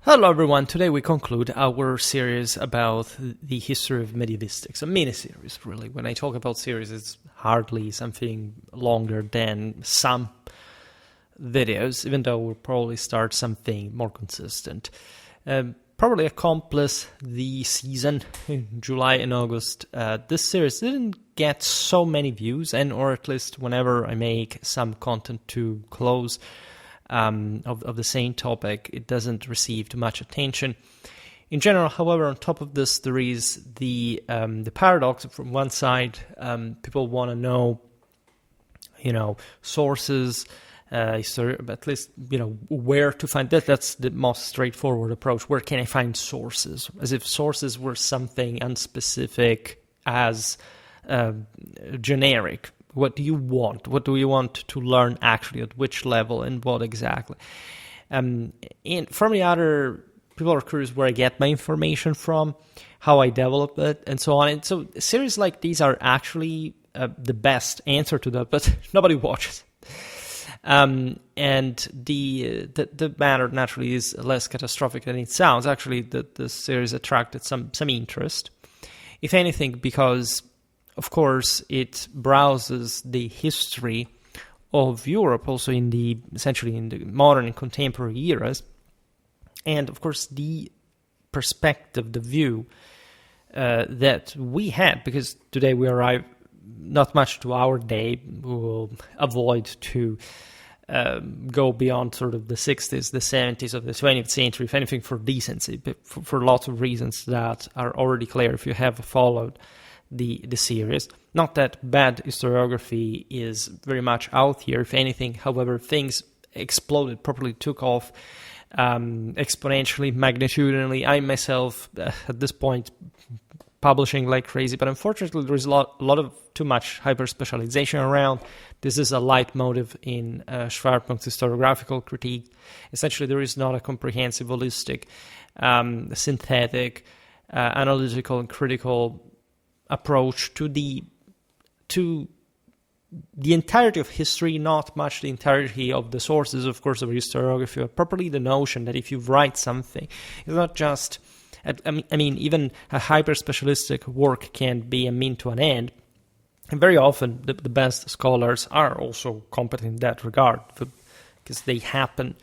Hello everyone, today we conclude our series about the history of Medievistics, a mini-series really. When I talk about series, it's hardly something longer than some videos, even though we'll probably start something more consistent. Probably accomplish the season in July and August. This series didn't get so many views, or at least whenever I make some content to close of the same topic, it doesn't receive too much attention. In general, however, on top of this, there is the paradox. From one side, people want to know, sources, at least, where to find that. That's the most straightforward approach. Where can I find sources? As if sources were something unspecific as generic. What do you want? What do you want to learn actually? At which level and what exactly? And from the other, people are curious where I get my information from, how I develop it, and so on. And so series like these are actually the best answer to that, but nobody watches. And the matter naturally is less catastrophic than it sounds. Actually, the series attracted some interest, if anything, because of course, it browses the history of Europe, also essentially in the modern and contemporary eras, and of course the perspective, the view that we had, because today we arrive not much to our day. We will avoid to go beyond sort of the 60s, the 70s of the 20th century, if anything, for decency, but for lots of reasons that are already clear if you have followed the series. Not that bad historiography is very much out here, if anything. However, things exploded, properly took off exponentially, magnitudinally. I myself, at this point, publishing like crazy, but unfortunately there is a lot of too much hyper-specialization around. This is a leitmotif in Schwerpunkt historiographical critique. Essentially, there is not a comprehensive, holistic, synthetic, analytical and critical approach to the entirety of history, not much the entirety of the sources, of course, of historiography, but properly the notion that if you write something, it's not just, even a hyper-specialistic work can be a mean to an end, and very often the best scholars are also competent in that regard, because they happen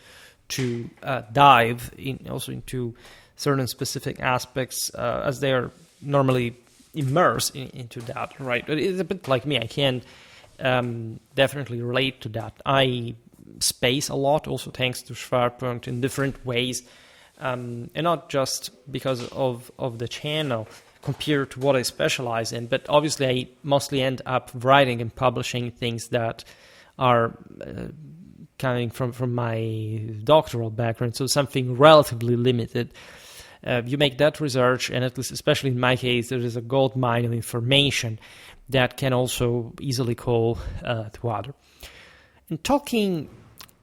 to dive also into certain specific aspects as they are normally immerse into that, right? It's a bit like me. I can definitely relate to that. I space a lot, also thanks to Schwerpunkt, in different ways, and not just because of the channel compared to what I specialize in, but obviously I mostly end up writing and publishing things that are coming from my doctoral background, so something relatively limited. You make that research, and at least, especially in my case, there is a gold mine of information that can also easily call to other. And talking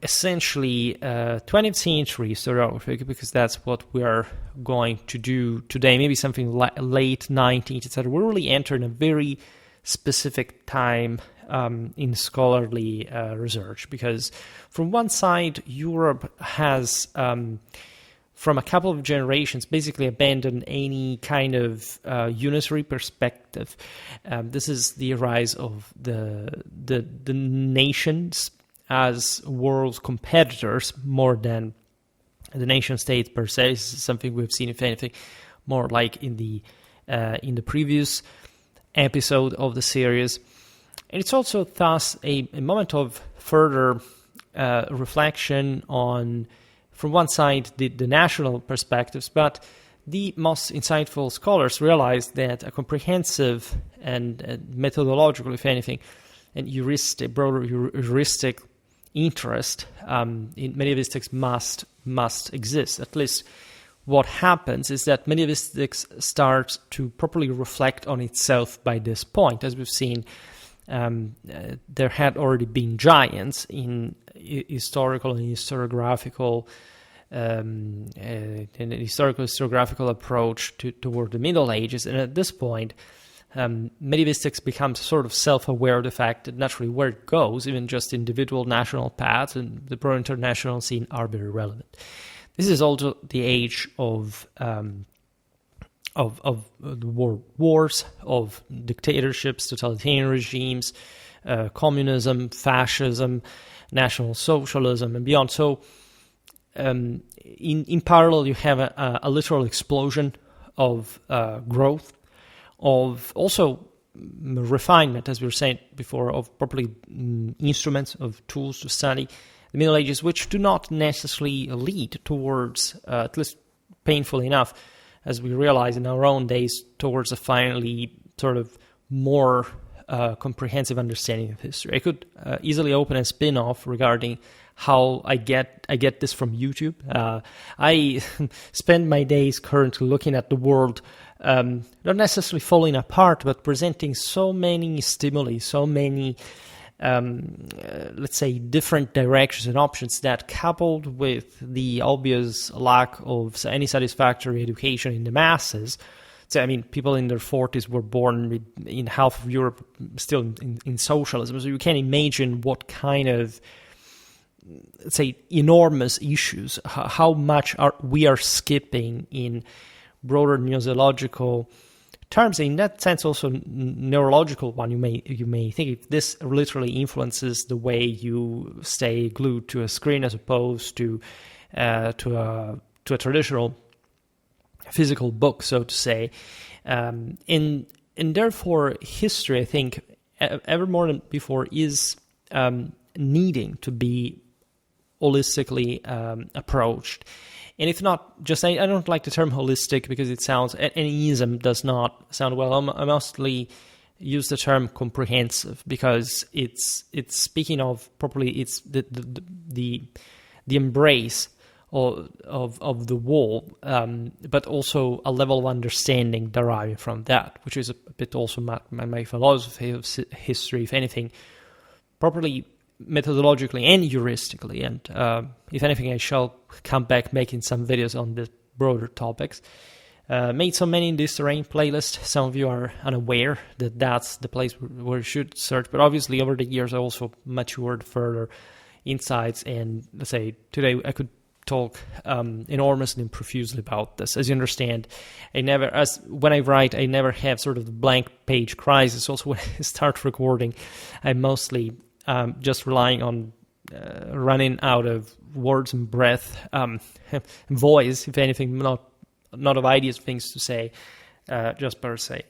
essentially 20th century historiography, because that's what we are going to do today, maybe something late 19th, etc. We're really entering a very specific time in scholarly research, because from one side, Europe has from a couple of generations, basically abandoned any kind of unitary perspective. This is the rise of the nations as world competitors more than the nation state per se. This is something we've seen, if anything, more like in the previous episode of the series. And it's also thus a moment of further reflection on, from one side, the national perspectives, but the most insightful scholars realized that a comprehensive and methodological, if anything, and broader heuristic interest in medievistics must exist. At least what happens is that medievistics starts to properly reflect on itself by this point. As we've seen, there had already been giants in historical and historiographical historiographical approach toward the Middle Ages, and at this point, medievistics becomes sort of self-aware of the fact that naturally where it goes, even just individual national paths and the pro-international scene, are very relevant. This is also the age of the wars, of dictatorships, totalitarian regimes, communism, fascism, National Socialism, and beyond. So, in parallel, you have a literal explosion of growth, of also refinement, as we were saying before, of properly instruments, of tools to study the Middle Ages, which do not necessarily lead towards, at least painfully enough, as we realize in our own days, towards a finally sort of more comprehensive understanding of history. I could easily open a spin-off regarding how I get this from YouTube. I spend my days currently looking at the world, not necessarily falling apart, but presenting so many stimuli, so many, let's say, different directions and options that, coupled with the obvious lack of any satisfactory education in the masses. So, I mean, people in their 40s were born in half of Europe still in socialism. So you can imagine what kind of, let's say, enormous issues, how much we are skipping in broader museological terms. In that sense, also neurological one. You may think if this literally influences the way you stay glued to a screen as opposed to a traditional physical book, so to say, and therefore history, I think, ever more than before, is needing to be holistically approached. And if not, just I don't like the term holistic because it sounds, any ism does not sound well. I mostly use the term comprehensive because it's speaking of properly, it's the embrace of the whole, but also a level of understanding deriving from that, which is a bit also my philosophy of history, if anything, properly methodologically and heuristically. And if anything, I shall come back making some videos on the broader topics. Made so many in this terrain playlist. Some of you are unaware that that's the place where you should search, but obviously over the years I also matured further insights, and let's say today I could talk enormously and profusely about this. As you understand, when I write, I never have sort of the blank page crisis. Also, when I start recording, I'm mostly just relying on running out of words and breath, voice, if anything, not of ideas, things to say, just per se.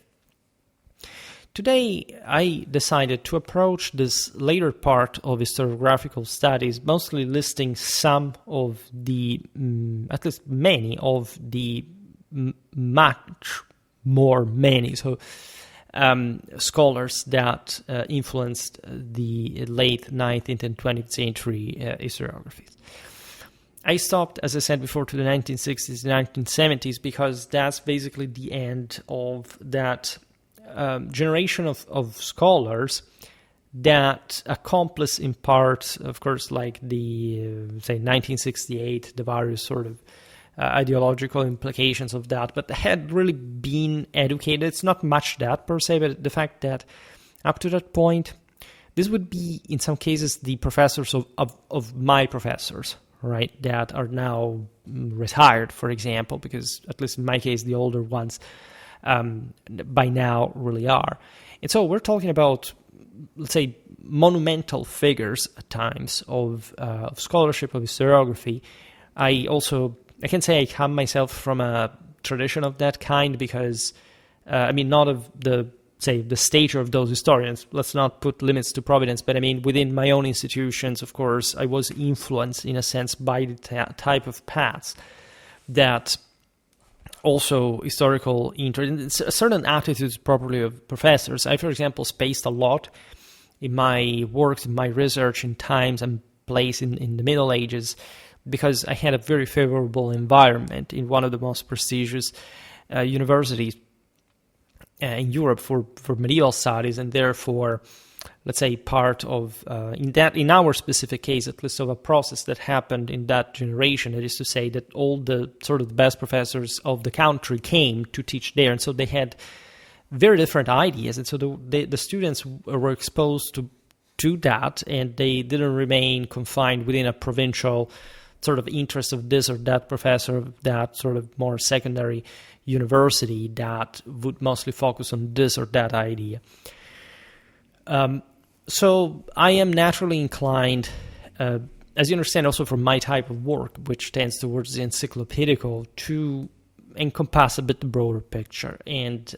Today, I decided to approach this later part of historiographical studies, mostly listing some of the, at least many of the much more many, so scholars that influenced the late 19th and 20th century historiographies. I stopped, as I said before, to the 1960s and 1970s because that's basically the end of that generation of scholars that accomplish in part, of course, like the, say, 1968, the various sort of ideological implications of that, but had really been educated. It's not much that per se, but the fact that up to that point, this would be, in some cases, the professors of my professors, right, that are now retired, for example, because at least in my case, the older ones by now really are. And so we're talking about, let's say, monumental figures at times of scholarship, of historiography. I can say I come myself from a tradition of that kind because, not of the stature of those historians. Let's not put limits to providence, but I mean, within my own institutions, of course, I was influenced in a sense by the type of paths that also historical interest, certain attitudes properly of professors. I, for example, spaced a lot in my works, in my research, in times and place in the Middle Ages, because I had a very favorable environment in one of the most prestigious universities in Europe for medieval studies, and therefore, let's say, part of, in our specific case, at least of a process that happened in that generation. That is to say that all the sort of the best professors of the country came to teach there, and so they had very different ideas, and so the students were exposed to that, and they didn't remain confined within a provincial sort of interest of this or that professor of that sort of more secondary university that would mostly focus on this or that idea. So I am naturally inclined, as you understand also from my type of work, which tends towards the encyclopedical, to encompass a bit the broader picture and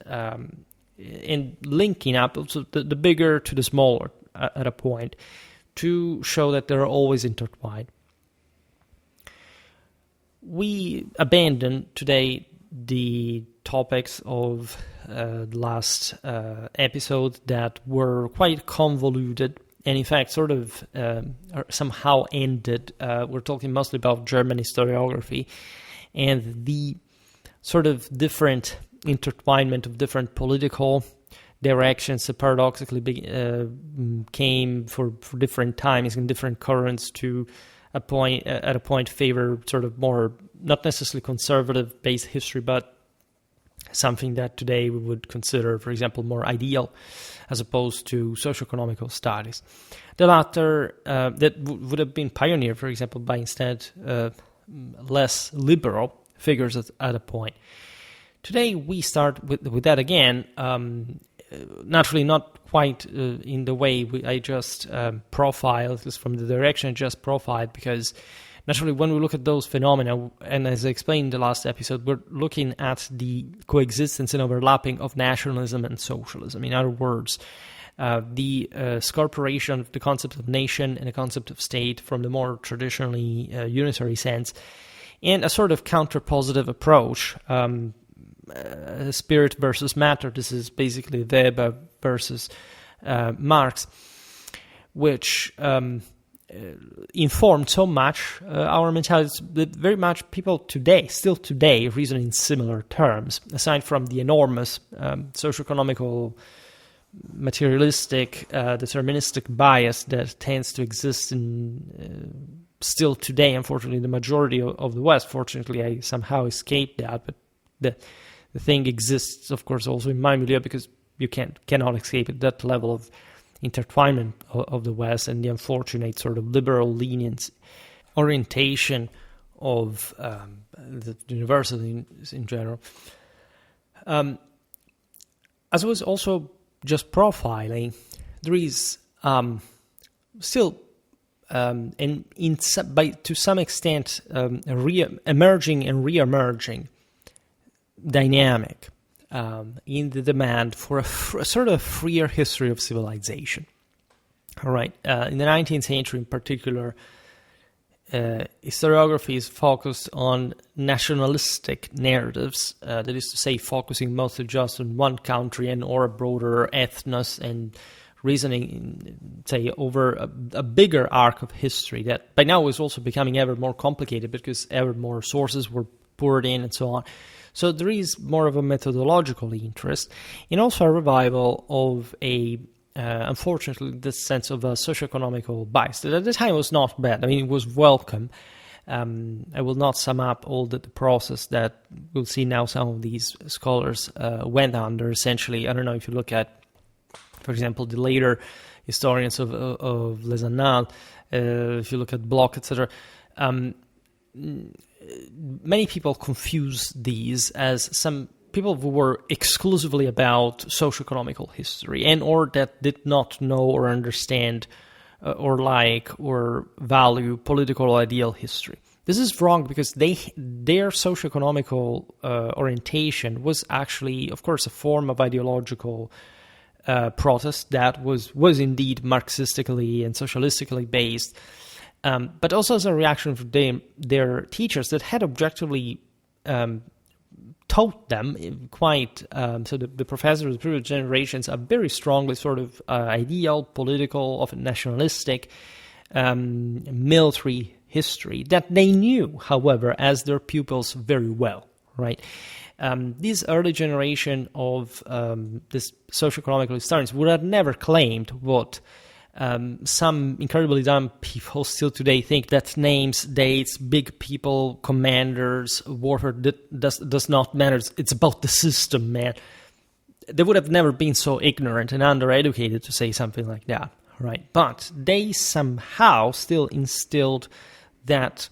linking up also the bigger to the smaller at a point to show that they're always intertwined. We abandon today the topics of the last episode that were quite convoluted and in fact sort of somehow ended. We're talking mostly about German historiography and the sort of different intertwinement of different political directions that paradoxically came for different times and different currents to a point favor sort of more not necessarily conservative based history, but something that today we would consider, for example, more ideal as opposed to socioeconomical studies. The latter that would have been pioneered, for example, by instead less liberal figures at a point. Today we start with that again, naturally not quite in the way I just profiled, just from the direction I just profiled, because naturally when we look at those phenomena, and as I explained in the last episode, we're looking at the coexistence and overlapping of nationalism and socialism. In other words, the scorporation of the concept of nation and the concept of state from the more traditionally unitary sense, and a sort of counter-positive approach, spirit versus matter. This is basically Weber versus Marx, which informed so much our mentalities that very much people today, still today, reason in similar terms, aside from the enormous socioeconomical, materialistic, deterministic bias that tends to exist in still today. Unfortunately, the majority of the West. Fortunately, I somehow escaped that, but the thing exists, of course, also in my milieu, because you cannot escape at that level of intertwinement of the West and the unfortunate sort of liberal lenience orientation of the universities in general. As I was also just profiling, there is still to some extent emerging and re-emerging dynamic in the demand for a sort of freer history of civilization. All right, in the 19th century in particular, historiography is focused on nationalistic narratives, that is to say, focusing mostly just on one country and or a broader ethnos, and reasoning, say, over a bigger arc of history that by now is also becoming ever more complicated because ever more sources were poured in and so on. So there is more of a methodological interest, and also a revival of unfortunately, this sense of a socioeconomical bias that at the time was not bad. I mean, it was welcome. I will not sum up all the process that we'll see now some of these scholars went under. Essentially, I don't know if you look at, for example, the later historians of Les Annales, if you look at Bloch, etc., many people confuse these as some people who were exclusively about socioeconomical history and or that did not know or understand or like or value political or ideal history. This is wrong because their socioeconomical orientation was actually, of course, a form of ideological protest that was indeed Marxistically and socialistically based, but also as a reaction from their teachers that had objectively taught them quite, so the professors of the previous generations are very strongly sort of ideal, political, often nationalistic, military history that they knew, however, as their pupils very well, right? This early generation of this socioeconomical historians would have never claimed what some incredibly dumb people still today think, that names, dates, big people, commanders, warfare does not matter. It's about the system, man. They would have never been so ignorant and undereducated to say something like that, right? But they somehow still instilled that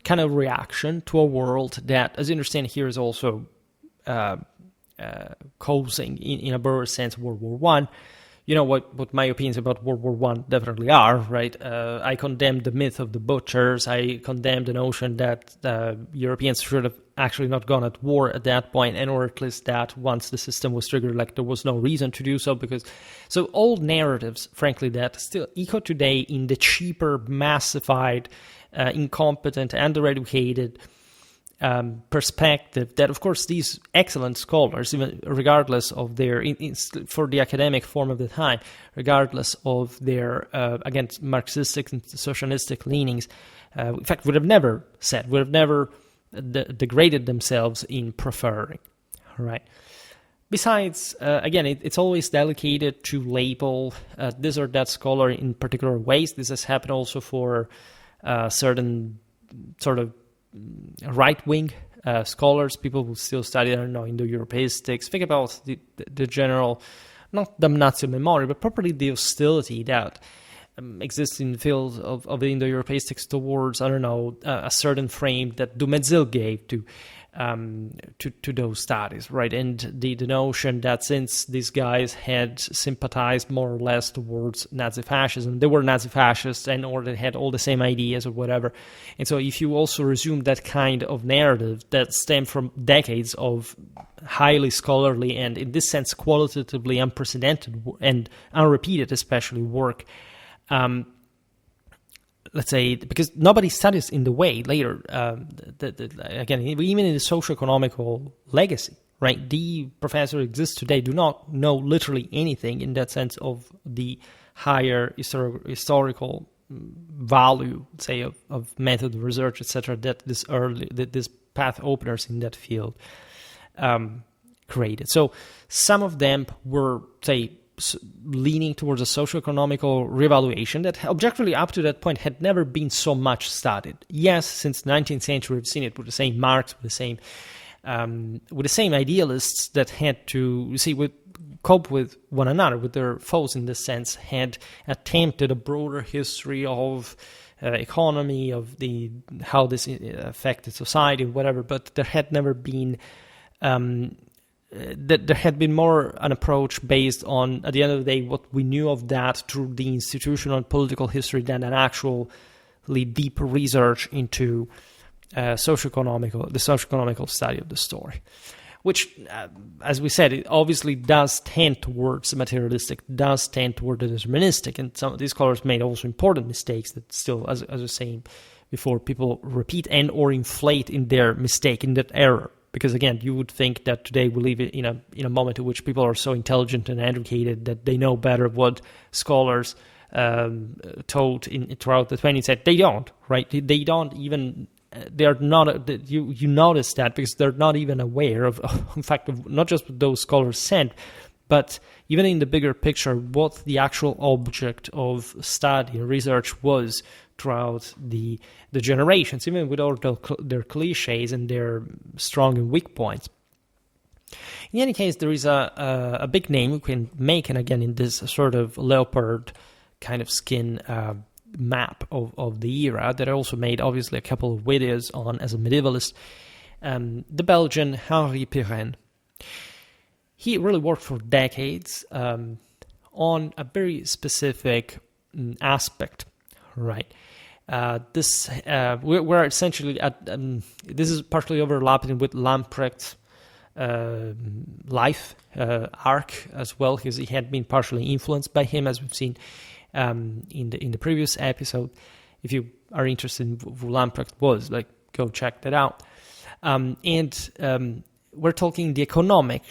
kind of reaction to a world that, as you understand here, is also causing, in a broader sense, World War One. You know what my opinions about World War One definitely are, right? I condemn the myth of the butchers. I condemn the notion that Europeans should have actually not gone at war at that point, and or at least that once the system was triggered, like there was no reason to do so. Because so old narratives, frankly, that still echo today in the cheaper, massified, incompetent, undereducated perspective that, of course, these excellent scholars, even regardless of their, for the academic form of the time, regardless of their, again, Marxistic and socialistic leanings, in fact, would have never degraded themselves in preferring, right? Besides, again, it's always delicate to label this or that scholar in particular ways. This has happened also for certain sort of right-wing scholars, people who still study, I don't know, Indo-Europeistics. Think about the general, not damnatio memoriae, but properly the hostility that exists in the field of Indo-Europeistics towards, I don't know, a certain frame that Dumézil gave to those studies, right? And the notion that since these guys had sympathized more or less towards Nazi fascism, they were Nazi fascists and or they had all the same ideas or whatever. And so if you also resume that kind of narrative that stemmed from decades of highly scholarly and in this sense qualitatively unprecedented and unrepeated especially work, let's say, because nobody studies in the way later, again, even in the socio-economical legacy, right? The professors who exist today do not know literally anything in that sense of the higher historical value, say, of method of research, etc., that this path openers in that field created. So some of them were, say, leaning towards a socio-economical revaluation that objectively up to that point had never been so much studied. Yes, since the 19th century we've seen it with the same Marx, with the same idealists that had to cope with one another, with their foes in this sense, had attempted a broader history of economy, of how this affected society, whatever, but there had never been that there had been more an approach based on, at the end of the day, what we knew of that through the institutional and political history than an actually deep research into the socio-economical study of the story. Which, as we said, it obviously does tend towards the materialistic, does tend toward the deterministic, and some of these scholars made also important mistakes that still, as I was saying before, people repeat and or inflate in their mistake, in that error. Because again, you would think that today we live in a moment in which people are so intelligent and educated that they know better what scholars taught throughout the 20th century. They don't, right? They don't even. They are not. You notice that because they're not even aware of, in fact, of not just what those scholars said, but even in the bigger picture, what the actual object of study and research was throughout the generations, even with all their cliches and their strong and weak points. In any case, there is a big name we can make, and again, in this sort of leopard kind of skin map of the era that I also made, obviously, a couple of videos on as a medievalist, the Belgian Henri Pirenne. He really worked for decades on a very specific aspect, right? We're essentially at this is partially overlapping with Lamprecht's life arc as well, because he had been partially influenced by him, as we've seen in the previous episode. If you are interested in who Lamprecht was, go check that out. And we're talking the economic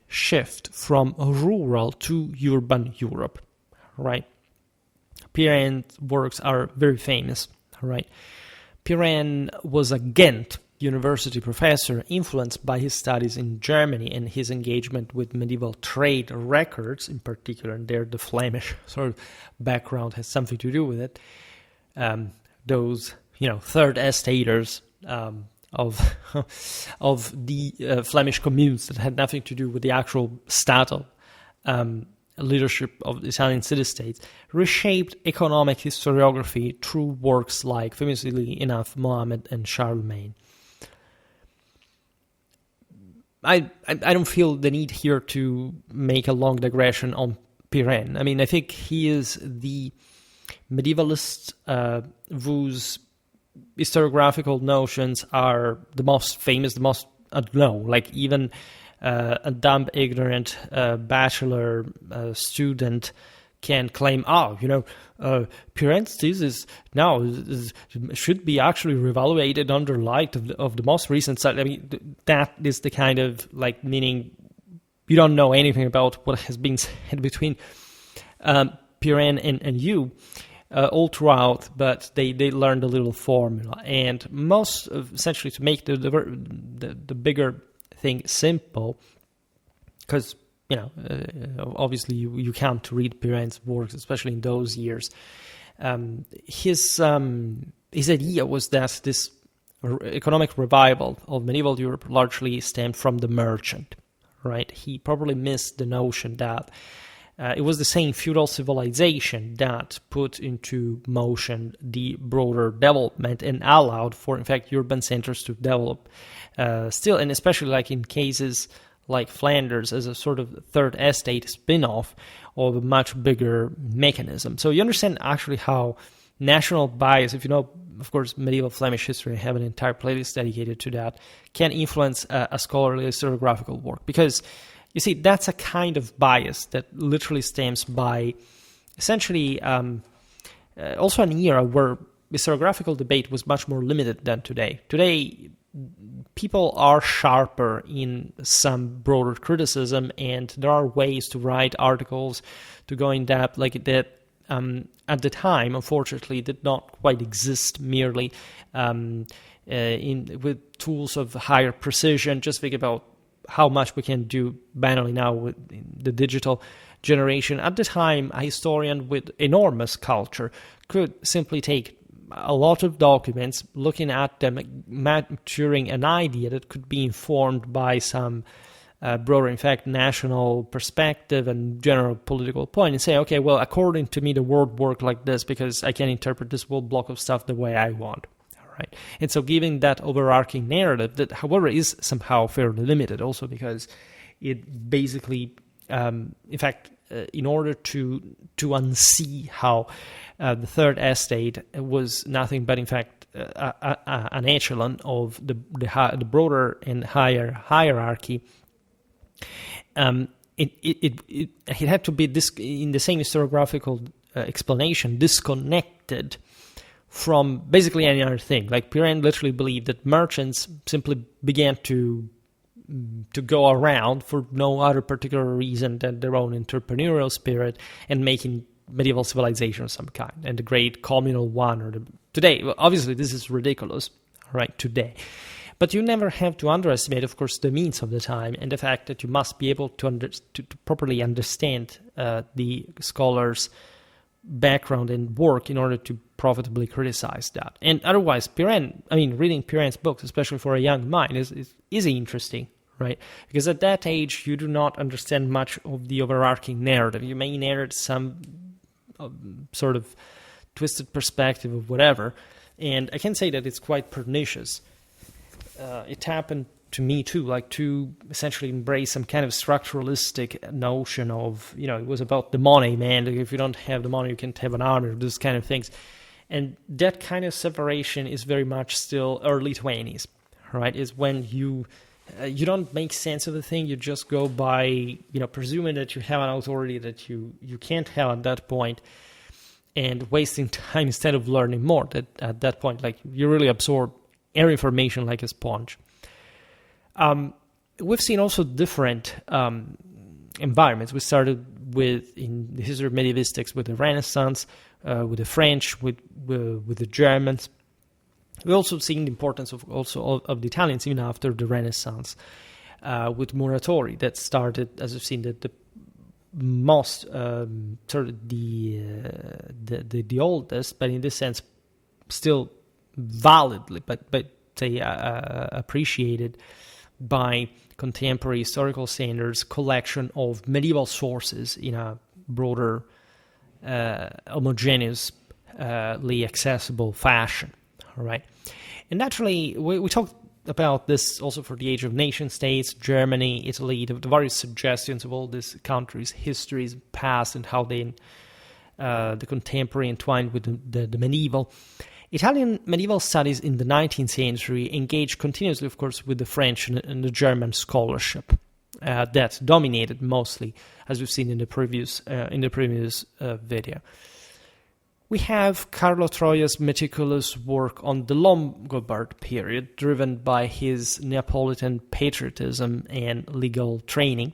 shift from rural to urban Europe, right? Pirenne's works are very famous, right? Pirenne was a Ghent university professor influenced by his studies in Germany and his engagement with medieval trade records in particular, and there the Flemish sort of background has something to do with it. Those, third estaters of the Flemish communes that had nothing to do with the actual Statel leadership of the Italian city-states, reshaped economic historiography through works like, famously enough, Mohammed and Charlemagne. I don't feel the need here to make a long digression on Pirenne. I mean, I think he is the medievalist whose historiographical notions are the most famous, the most, I don't know, like even a dumb, ignorant bachelor student can claim, Pirenne's thesis now should be actually reevaluated under light of the most recent study. I mean, that is the kind of, like, meaning you don't know anything about what has been said between Pirenne and you all throughout, but they learned a little formula. And most, essentially, to make the bigger thing simple, because obviously you can't read Pirenne's works, especially in those years. His idea was that this economic revival of medieval Europe largely stemmed from the merchant, right? He probably missed the notion that it was the same feudal civilization that put into motion the broader development and allowed for, in fact, urban centers to develop still, and especially like in cases like Flanders as a sort of third estate spin-off of a much bigger mechanism. So you understand actually how national bias, if you know, of course, medieval Flemish history, I have an entire playlist dedicated to that, can influence a scholarly historiographical work. Because, you see, that's a kind of bias that literally stems by essentially also an era where historiographical debate was much more limited than today. Today, people are sharper in some broader criticism, and there are ways to write articles, to go in depth like that. At the time, unfortunately, did not quite exist merely with tools of higher precision. Just think about how much we can do banally now with the digital generation. At the time, a historian with enormous culture could simply take a lot of documents, looking at them, maturing an idea that could be informed by some broader, in fact, national perspective and general political point, and say, okay, well, according to me, the world worked like this because I can interpret this whole block of stuff the way I want. All right. And so giving that overarching narrative that, however, is somehow fairly limited also because it basically, in fact, in order to unsee how the third estate was nothing but, in fact, an echelon of the broader and higher hierarchy, it had to be in the same historiographical explanation, disconnected from basically any other thing. Like Pirenne literally believed that merchants simply began to go around for no other particular reason than their own entrepreneurial spirit and making medieval civilization of some kind, and the great communal one. Today, well, obviously, this is ridiculous, right, today. But you never have to underestimate, of course, the means of the time and the fact that you must be able to properly understand the scholar's background and work in order to profitably criticize that. And otherwise, reading Pirenne's books, especially for a young mind, is interesting, right? Because at that age, you do not understand much of the overarching narrative. You may inherit some sort of twisted perspective of whatever, and I can say that it's quite pernicious. It happened to me too, like to essentially embrace some kind of structuralistic notion of, it was about the money, man. If you don't have the money, you can't have an army, those kind of things. And that kind of separation is very much still early 20s, right? Is when you don't make sense of the thing, you just go by, presuming that you have an authority that you can't have at that point, and wasting time instead of learning more. That at that point, like, you really absorb air information like a sponge. We've seen also different environments. We started in the history of Medievistics with the Renaissance, with the French, with the Germans. We've also seen the importance of the Italians even after the Renaissance, with Muratori that started, as we've seen, the most sort of the oldest, but in this sense still validly, but say appreciated by contemporary historical standards, collection of medieval sources in a broader, homogeneously accessible fashion. All right, and naturally, we talked about this also for the age of nation states, Germany, Italy, the various suggestions of all these countries' histories, past, and how they the contemporary entwined with the medieval. Italian medieval studies in the 19th century engaged continuously, of course, with the French and the German scholarship that dominated mostly, as we've seen in the previous video. We have Carlo Troia's meticulous work on the Longobards period, driven by his Neapolitan patriotism and legal training.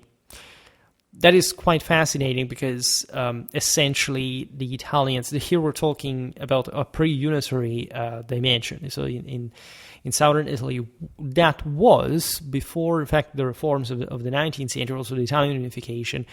That is quite fascinating because essentially the Italians, here we're talking about a pre-unitary dimension. So in southern Italy, that was, before in fact the reforms of the 19th century, also the Italian unification,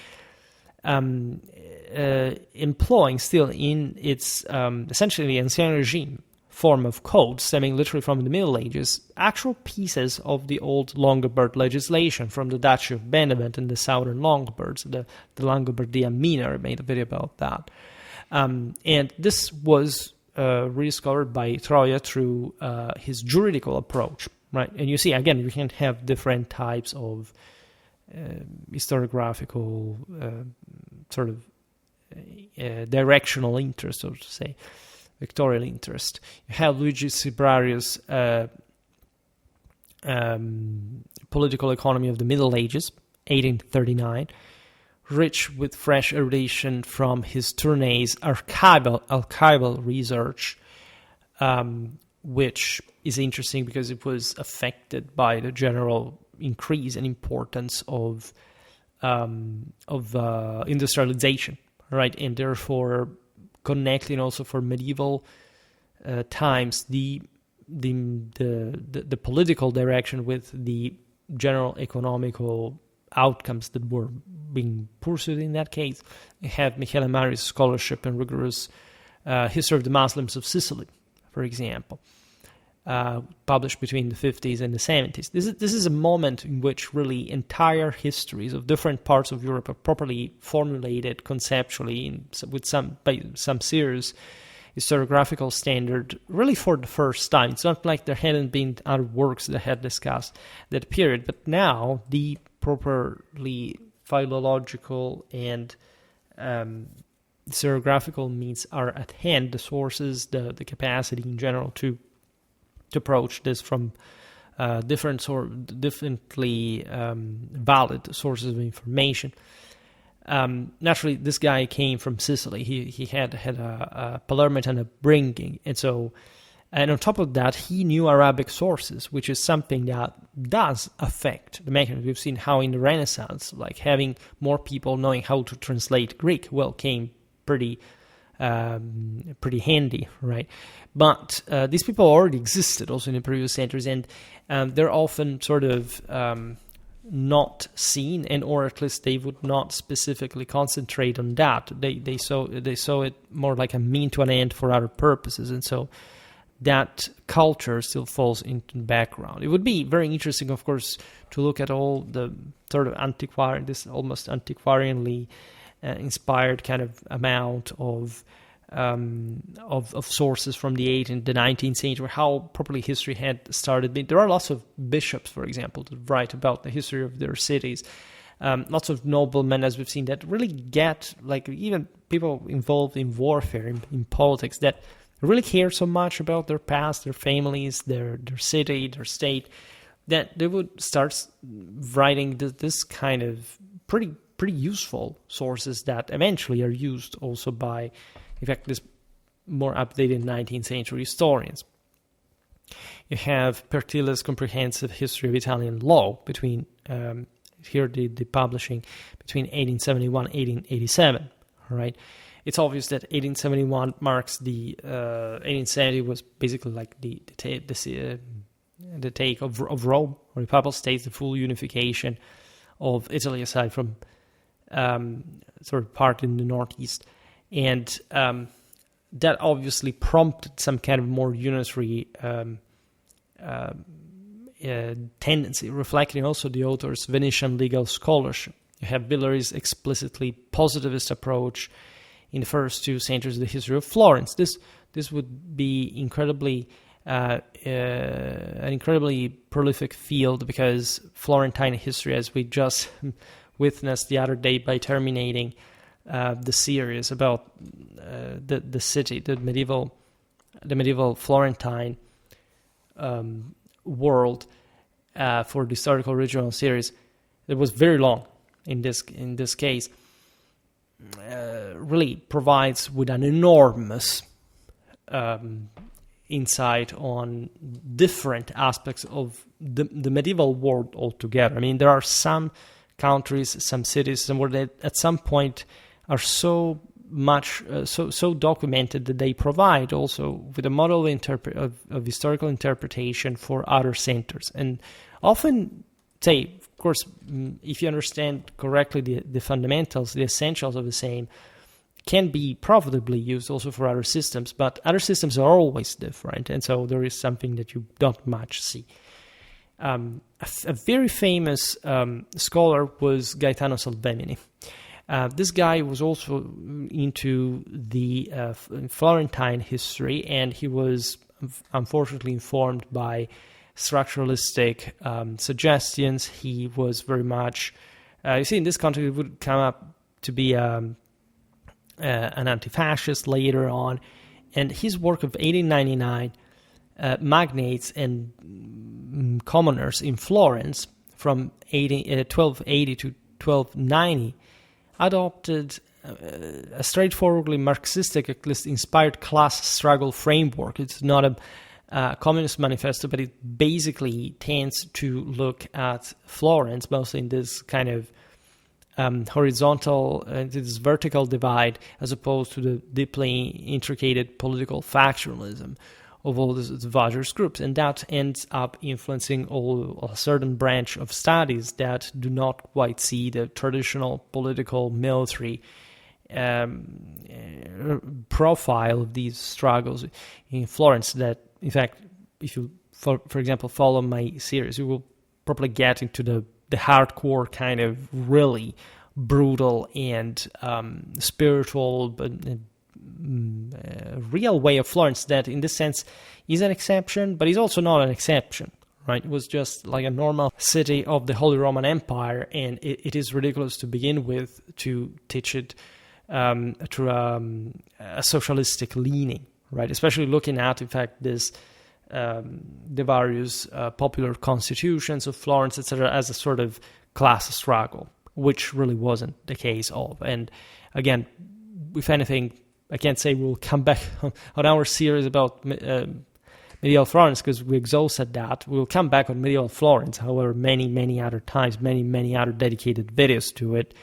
employing still in its essentially the Ancien Regime form of code, stemming literally from the Middle Ages, actual pieces of the old Longobard legislation from the Duchy of Benevent and the southern Longobards, the Langobardia Minor. I made a video about that. And this was rediscovered by Troia through his juridical approach, right? And you see, again, you can have different types of historiographical sort of directional interest, so to say, vectorial interest. You have Luigi Cibrarius' Political Economy of the Middle Ages, 1839, rich with fresh erudition from his Tournai's archival research, which is interesting because it was affected by the general increase in importance of industrialization, right, and therefore connecting also for medieval times the political direction with the general economical outcomes that were being pursued in that case. We have Michele Mari's scholarship and rigorous history of the Muslims of Sicily, for example, published between the 50s and the 70s. This is a moment in which really entire histories of different parts of Europe are properly formulated conceptually by some serious historiographical standard, really for the first time. It's not like there hadn't been other works that had discussed that period, but now the properly philological and historiographical means are at hand, the sources, the capacity in general to approach this from differently valid sources of information. Naturally, this guy came from Sicily. He had a Palermitan and a bringing, and on top of that, he knew Arabic sources, which is something that does affect the mechanism. We've seen how in the Renaissance, like having more people knowing how to translate Greek, came pretty handy, right? But these people already existed also in the previous centuries, and they're often sort of not seen, and or at least they would not specifically concentrate on that. They saw it more like a mean to an end for other purposes, and so that culture still falls into the background. It would be very interesting, of course, to look at all the sort of this almost antiquarianly inspired kind of amount of sources from the 18th and the 19th century, how properly history had started. There are lots of bishops, for example, that write about the history of their cities. Lots of noblemen, as we've seen, that really get, like, even people involved in warfare, in politics, that really care so much about their past, their families, their city, their state, that they would start writing this kind of pretty useful sources that eventually are used also by, in fact, this more updated 19th century historians. You have Pertilla's comprehensive history of Italian law between here the publishing between 1871 and 1887. All right, it's obvious that 1871 marks the 1870 was basically like the take of Rome or the Papal States, the full unification of Italy, aside from sort of part in the northeast, and that obviously prompted some kind of more unitary tendency, reflecting also the author's Venetian legal scholarship. You have Villeri's explicitly positivist approach in the first 2 centuries of the history of Florence. This would be an incredibly prolific field, because Florentine history, as we just witnessed the other day by terminating the series about the city, the medieval Florentine world for the historical original series, it was very long in this case. Really provides with an enormous insight on different aspects of the medieval world altogether. I mean, there are some countries, some cities, where they at some point are so much so documented that they provide also with a model of historical interpretation for other centers, and often say, of course, if you understand correctly the fundamentals, the essentials of the same, can be profitably used also for other systems, but other systems are always different, and so there is something that you don't much see. A very famous scholar was Gaetano Salvemini. This guy was also into the Florentine history, and he was unfortunately informed by structuralistic suggestions. He was very much, you see, in this country, he would come up to be an anti-fascist later on, and his work of 1899, Magnates and Commoners in Florence, from 1280 to 1290, adopted a straightforwardly Marxistic, at least inspired class struggle framework. It's not a communist manifesto, but it basically tends to look at Florence mostly in this kind of horizontal, this vertical divide, as opposed to the deeply intricated political factionalism of all these various groups, and that ends up influencing a certain branch of studies that do not quite see the traditional political military profile of these struggles in Florence. That, in fact, if you, for example, follow my series, you will probably get into the hardcore kind of really brutal and spiritual, but real way of Florence that, in this sense, is an exception, but is also not an exception, right? It was just like a normal city of the Holy Roman Empire, and it is ridiculous to begin with to teach it through a socialistic leaning, right? Especially looking at, in fact, this the various popular constitutions of Florence, etc., as a sort of class struggle, which really wasn't the case of. And again, if anything, I can't say we'll come back on our series about medieval Florence, because we exhausted that. We'll come back on medieval Florence, however, many other times, many other dedicated videos to it,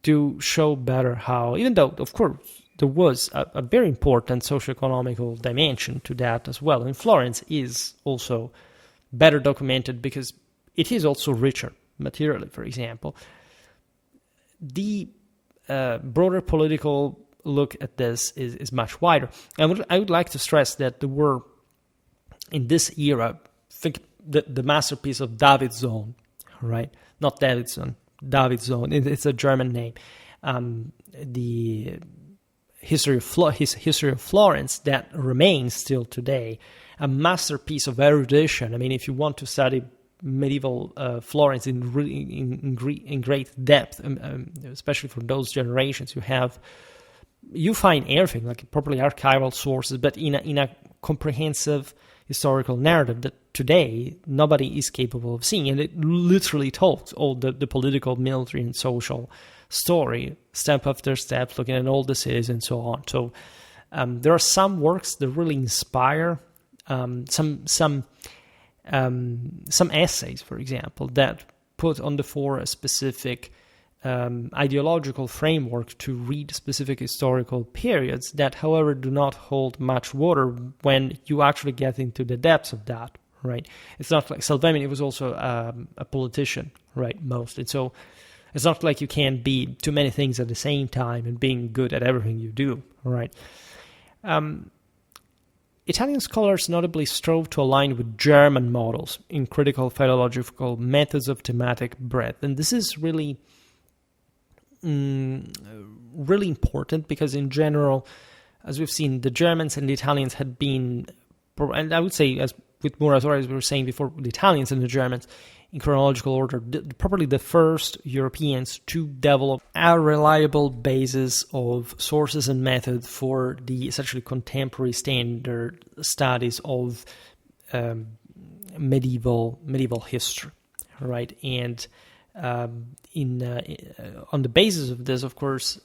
to show better how, even though, of course, there was a very important socio-economical dimension to that as well. And Florence is also better documented because it is also richer materially, for example. The broader political look at this is much wider. And I would like to stress that there were, in this era, think the masterpiece of Davidson, right? Not Davidson, Davidson. It's a German name. The history of Florence that remains still today a masterpiece of erudition. I mean, if you want to study medieval Florence in great depth, especially for those generations, you find everything, like properly archival sources, but in a comprehensive historical narrative that today nobody is capable of seeing, and it literally tells all the political, military, and social story, step after step, looking at all the cities and so on. So there are some works that really inspire, some essays, for example, that put on the fore a specific ideological framework to read specific historical periods that, however, do not hold much water when you actually get into the depths of that, right? It's not like Salvemini was also a politician, right, mostly. So it's not like you can be too many things at the same time and being good at everything you do, right? Italian scholars notably strove to align with German models in critical philological methods of thematic breadth. And this is really, really important because in general, as we've seen, the Germans and the Italians had been, and I would say, as with Muratori, as we were saying before, the Italians and the Germans, in chronological order, probably the first Europeans to develop a reliable basis of sources and method for the essentially contemporary standard studies of medieval history, right? And on the basis of this, of course,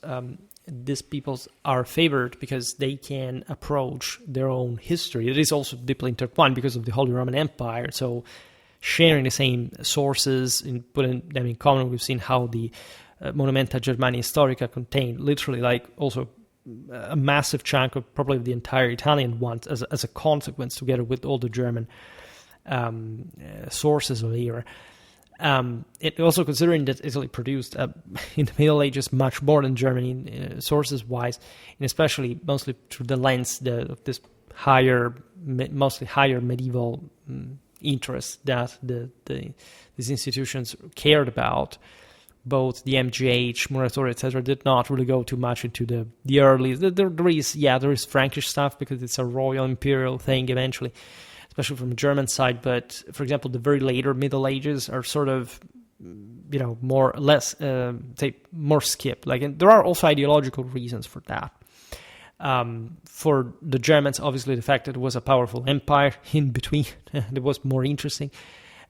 these peoples are favored because they can approach their own history. It is also deeply intertwined because of the Holy Roman Empire, so sharing the same sources and putting them in common. We've seen how the Monumenta Germania Historica contain literally like also a massive chunk of probably the entire Italian ones as a consequence, together with all the German sources of the era. It also considering that Italy produced in the Middle Ages much more than Germany sources-wise, and especially mostly through the lens of this mostly higher medieval interest that these institutions cared about. Both the MGH, Muratori, etc., did not really go too much into the early. There is Frankish stuff because it's a royal imperial thing eventually, especially from the German side. But for example, the very later Middle Ages are sort of, more or less, more skipped. And there are also ideological reasons for that. For the Germans, obviously, the fact that it was a powerful empire in between, it was more interesting.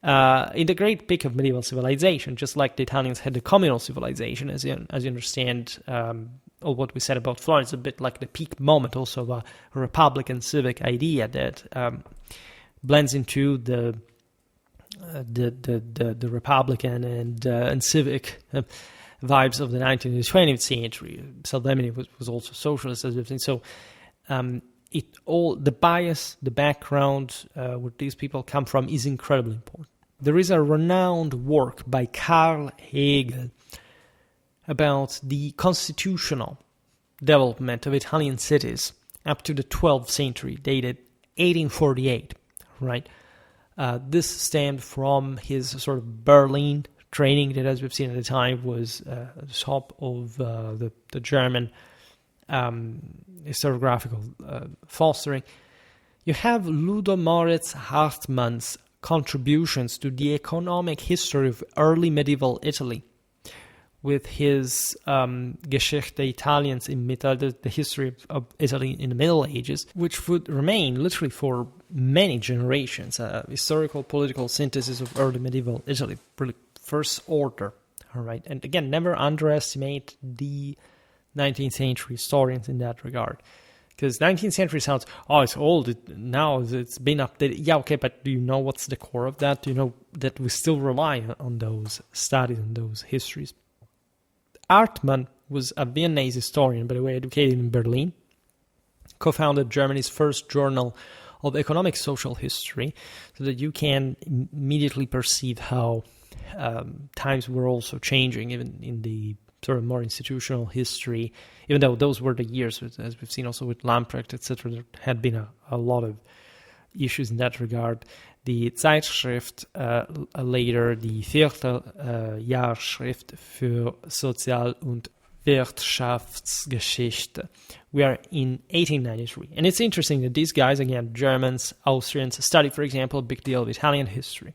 In the great peak of medieval civilization, just like the Italians had the communal civilization, as you understand, all what we said about Florence, a bit like the peak moment also of a republican civic idea that blends into the republican and civic vibes of the 19th and 20th century. Solemnity was also socialist, as we've seen. So the bias, the background where these people come from is incredibly important. There is a renowned work by Karl Hegel about the constitutional development of Italian cities up to the 12th century, dated 1848, right? This stemmed from his sort of Berlin training that, as we've seen at the time, was at the top of the German historiographical fostering. You have Ludo Moritz Hartmann's contributions to the economic history of early medieval Italy, with his Geschichte Italiens im Mittelalter, the history of Italy in the Middle Ages, which would remain literally for many generations, a historical political synthesis of early medieval Italy, really first order, all right? And again, never underestimate the 19th century historians in that regard. Because 19th century sounds, it's old, now it's been updated. Yeah, okay, but do you know what's the core of that? Do you know that we still rely on those studies and those histories? Hartmann was a Viennese historian, by the way, educated in Berlin, co-founded Germany's first journal of economic social history, so that you can immediately perceive how times were also changing, even in the sort of more institutional history, even though those were the years, as we've seen also with Lamprecht, etc., there had been a lot of issues in that regard. The Zeitschrift, later the Vierte Jahrschrift für Sozial- und Wirtschaftsgeschichte. We are in 1893. And it's interesting that these guys, again, Germans, Austrians, study, for example, a big deal of Italian history,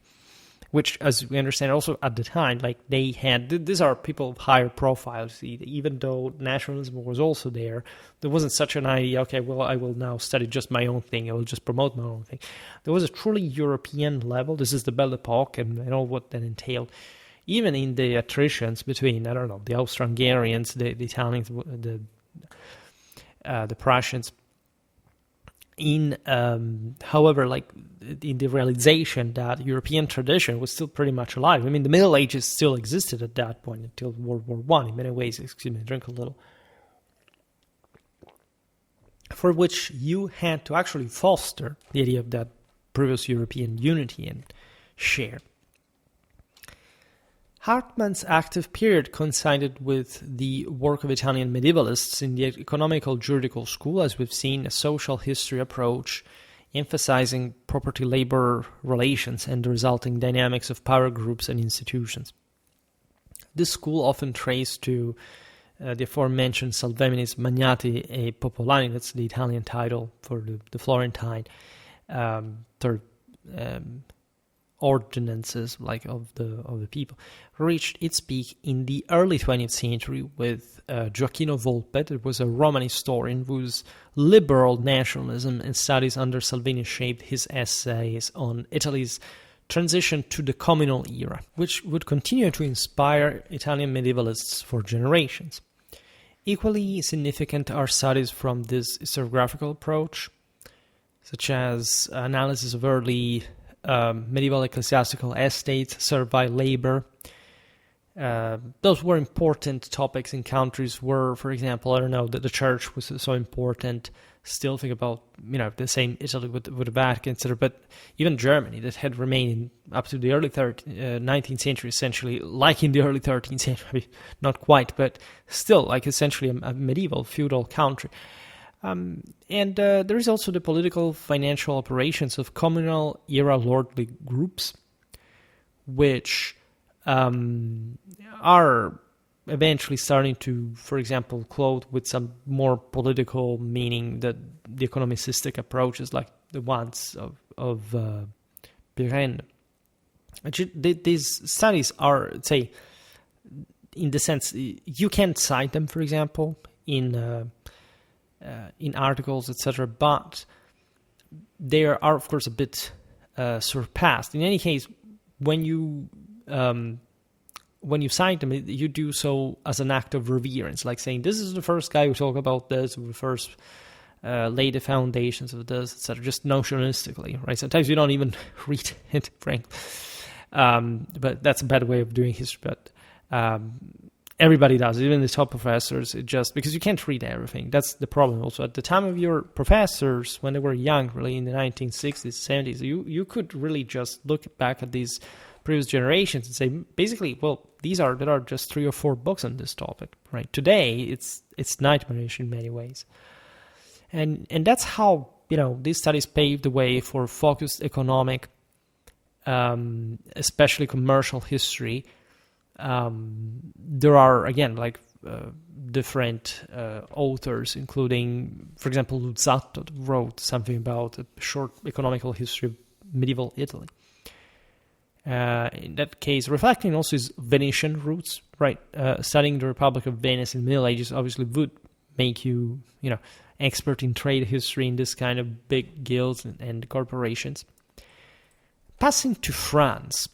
which, as we understand, also at the time, they had, these are people of higher profiles. Even though nationalism was also there wasn't such an idea, okay, well, I will now study just my own thing, I will just promote my own thing. There was a truly European level. This is the Belle Epoque and all what that entailed. Even in the attritions between, I don't know, the Austro-Hungarians, the Italians, the Prussians, however, in the realization that European tradition was still pretty much alive. I mean, the Middle Ages still existed at that point until World War I, in many ways. Excuse me, drink a little. For which you had to actually foster the idea of that previous European unity and share. Hartmann's active period coincided with the work of Italian medievalists in the economical juridical school, as we've seen, a social history approach emphasizing property-labor relations and the resulting dynamics of power groups and institutions. This school often traced to the aforementioned Salveminis Magnati e Popolani, that's the Italian title for the Florentine ordinances of the people, reached its peak in the early 20th century with Gioacchino Volpe, that was a Roman historian whose liberal nationalism and studies under Salvini shaped his essays on Italy's transition to the communal era, which would continue to inspire Italian medievalists for generations. Equally significant are studies from this historiographical approach, such as analysis of early medieval ecclesiastical estates, servile labor. Those were important topics in countries where, for example, the church was so important. Still think about, the same Italy with the Vatican, etc., but even Germany, that had remained up to the early 19th century, essentially, like in the early 13th century, not quite, but still, essentially a medieval feudal country. And there is also the political, financial operations of communal era lordly groups, which are eventually starting to, for example, clothe with some more political meaning that the economicistic approaches like the ones of Pirenne. These studies are, say, in the sense, you can cite them, for example, in articles, etc., but they are, of course, a bit surpassed. In any case, when you cite them, you do so as an act of reverence, like saying, this is the first guy who talked about this, who first laid the foundations of this, etc., just notionalistically, right? Sometimes you don't even read it, frankly. But that's a bad way of doing history, but everybody does, even the top professors, just because you can't read everything. That's the problem also. At the time of your professors, when they were young, really in the 1960s, 70s, you could really just look back at these previous generations and say, basically, well, there are just 3 or 4 books on this topic, right? Today, it's nightmarish in many ways. And that's how, these studies paved the way for focused economic, especially commercial history. There are, again, different authors, including, for example, Luzzatto wrote something about a short economical history of medieval Italy. In that case, reflecting also his Venetian roots, right? Studying the Republic of Venice in the Middle Ages obviously would make you, expert in trade history in this kind of big guilds and corporations. Passing to France,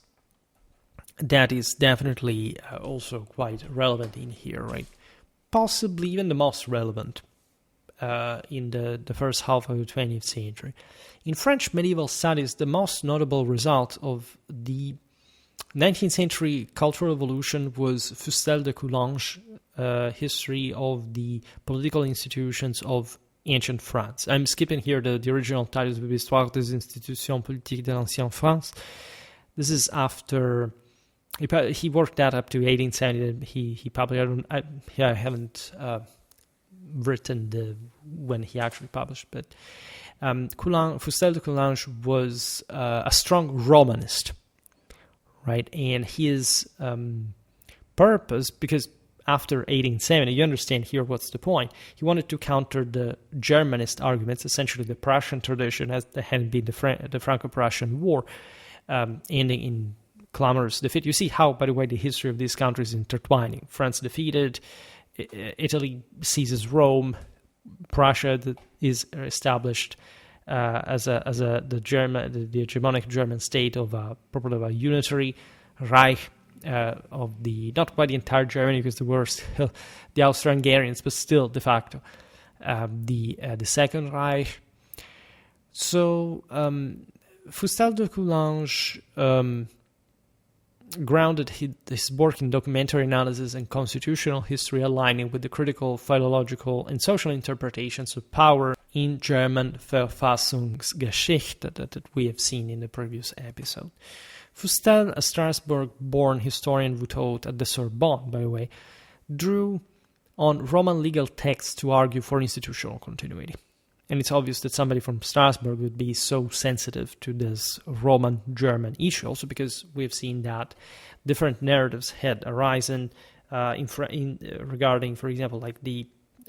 that is definitely also quite relevant in here, right? Possibly even the most relevant in the first half of the 20th century. In French medieval studies, the most notable result of the 19th century cultural evolution was Fustel de Coulanges' history of the political institutions of ancient France. I'm skipping here the original titles of Histoire des institutions politiques de l'ancienne France. This is after he worked that up to 1870. He probably I haven't written when he actually published, but Fustel de Coulanges was a strong Romanist, right? And his purpose, because after 1870, you understand here what's the point. He wanted to counter the Germanist arguments, essentially the Prussian tradition, as there had been the Franco-Prussian War, ending in clamorous defeat. You see how, by the way, the history of these countries is intertwining. France defeated, Italy seizes Rome, Prussia is established as the hegemonic German state of probably a unitary Reich of the, not quite the entire Germany, because there were still the Austro-Hungarians, but still de facto the Second Reich. So Fustel de Coulanges grounded his work in documentary analysis and constitutional history, aligning with the critical philological and social interpretations of power in German Verfassungsgeschichte that we have seen in the previous episode. Fustel, a Strasbourg-born historian who taught at the Sorbonne, by the way, drew on Roman legal texts to argue for institutional continuity. And it's obvious that somebody from Strasbourg would be so sensitive to this Roman-German issue, also because we've seen that different narratives had arisen regarding, for example, like the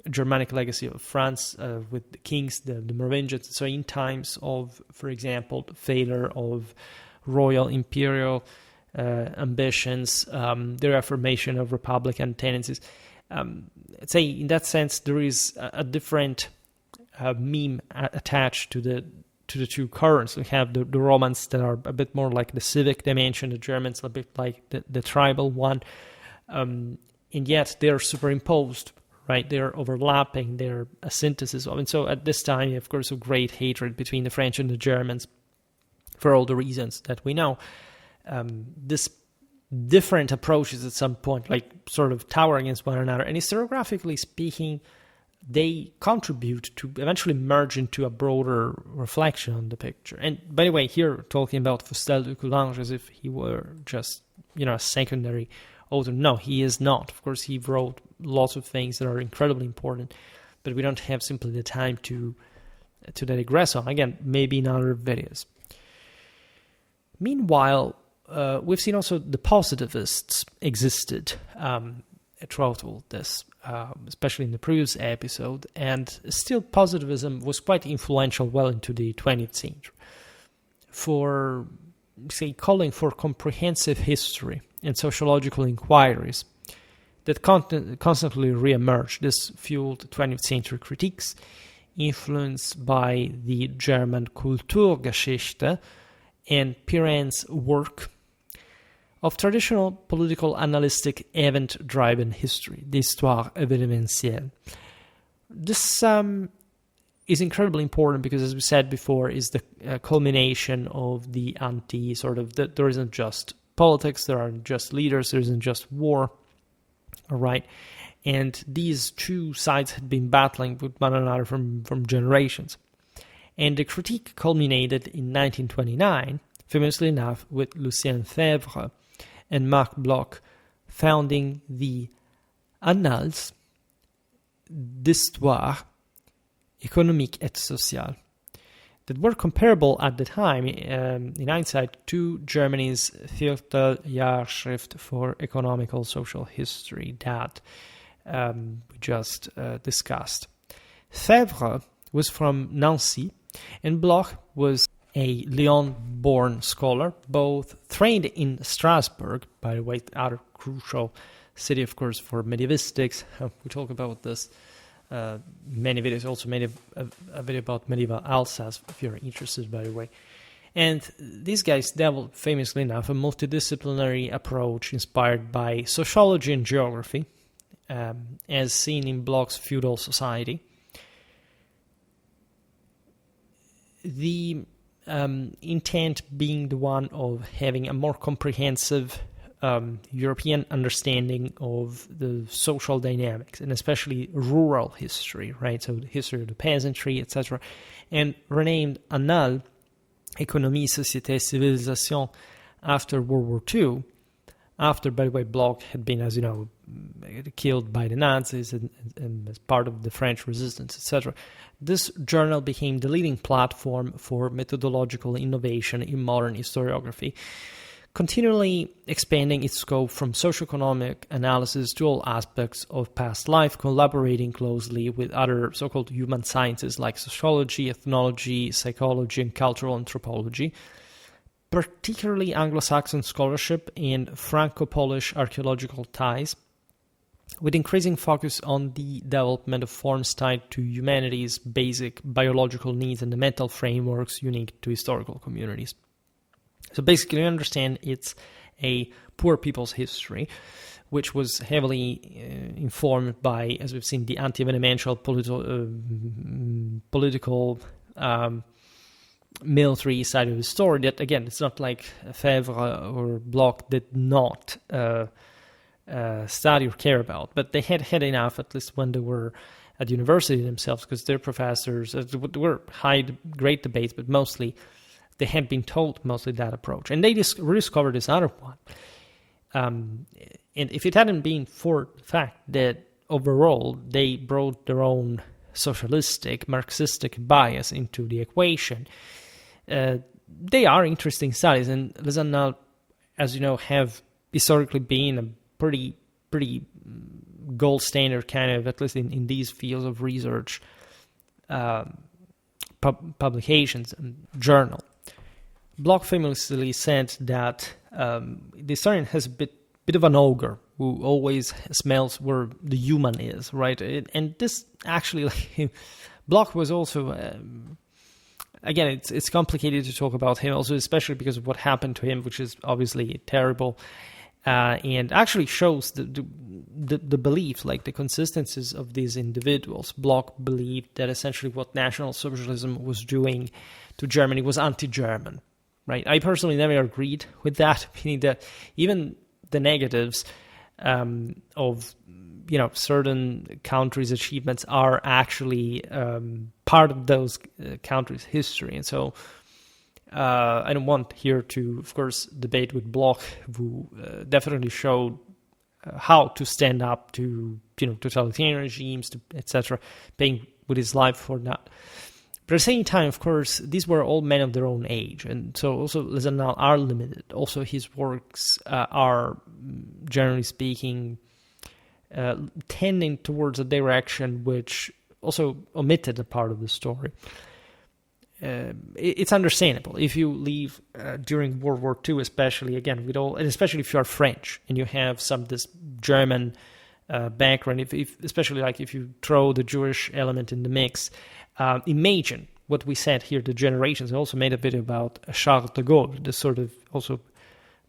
Germanic legacy of France with the kings, the Merovingians. So in times of, for example, the failure of royal imperial ambitions, the reformation of republican tendencies, I'd say in that sense there is a different meme attached to the two currents. We have the Romans that are a bit more like the civic dimension, the Germans a bit like the tribal one, and yet they're superimposed, right? They're overlapping, they're a synthesis of. And so at this time, of course, a great hatred between the French and the Germans for all the reasons that we know. This different approaches at some point, like sort of tower against one another. And historiographically speaking, they contribute to eventually merge into a broader reflection on the picture. And by the way, here talking about Fustel de Coulanges as if he were just, a secondary author. No, he is not. Of course, he wrote lots of things that are incredibly important, but we don't have simply the time to digress on. Again, maybe in other videos. Meanwhile, we've seen also the positivists existed throughout all this, especially in the previous episode, and still positivism was quite influential well into the 20th century for, say, calling for comprehensive history and sociological inquiries that constantly re-emerged. This fueled 20th century critiques influenced by the German Kulturgeschichte and Pirenne's work of traditional political analytic event-driven history, l'histoire événementielle. This is incredibly important because, as we said before, is the culmination of the there isn't just politics, there aren't just leaders, there isn't just war, all right? And these two sides had been battling with one another from generations. And the critique culminated in 1929, famously enough, with Lucien Febvre and Marc Bloch founding the Annales d'histoire économique et sociale, that were comparable at the time, in hindsight, to Germany's Vierteljahrschrift for economical social history that we just discussed. Febvre was from Nancy, and Bloch was a Lyon-born scholar, both trained in Strasbourg, by the way, the other crucial city, of course, for Medievistics. We talk about this many videos, also made a video about medieval Alsace, if you're interested, by the way. And these guys developed, famously enough, a multidisciplinary approach inspired by sociology and geography, as seen in Bloch's feudal society. The intent being the one of having a more comprehensive European understanding of the social dynamics, and especially rural history, right? So the history of the peasantry, etc. And renamed Annales, Économie, Société, Civilisation, after World War II, after, by the way, Bloch had been, as you know, killed by the Nazis and as part of the French resistance, etc. This journal became the leading platform for methodological innovation in modern historiography, continually expanding its scope from socioeconomic analysis to all aspects of past life, collaborating closely with other so-called human sciences like sociology, ethnology, psychology, and cultural anthropology, particularly Anglo-Saxon scholarship and Franco-Polish archaeological ties, with increasing focus on the development of forms tied to humanity's basic biological needs and the mental frameworks unique to historical communities. So basically, you understand it's a poor people's history, which was heavily informed by, as we've seen, the anti-evenemential political military side of the story. That, again, it's not like Febvre or Bloch did not study or care about, but they had enough, at least when they were at university themselves, because their professors, there were great debates, but mostly they had been told mostly that approach. And they rediscovered this other one. And if it hadn't been for the fact that overall they brought their own socialistic, Marxistic bias into the equation. They are interesting studies, and Les Annales, as you know, have historically been a pretty gold standard kind of, at least in these fields of research, publications and journal. Bloch famously said that the historian has a bit of an ogre who always smells where the human is, right? And this actually, Bloch was also, again, it's complicated to talk about him, also especially because of what happened to him, which is obviously terrible, and actually shows the beliefs, like the consistencies of these individuals. Bloch believed that essentially what National Socialism was doing to Germany was anti-German. Right, I personally never agreed with that, meaning that even the negatives of certain countries' achievements are actually part of those countries' history, and so I don't want here to, of course, debate with Bloch, who definitely showed how to stand up to totalitarian regimes, etc., paying with his life for that. But at the same time, of course, these were all men of their own age, and so also Les Annales are limited. Also, his works are, generally speaking, tending towards a direction which also omitted a part of the story. It's understandable if you live during World War II, especially, again, and especially if you are French and you have this German background, especially like if you throw the Jewish element in the mix. Imagine what we said here, the generations. I also made a video about Charles de Gaulle. This sort of also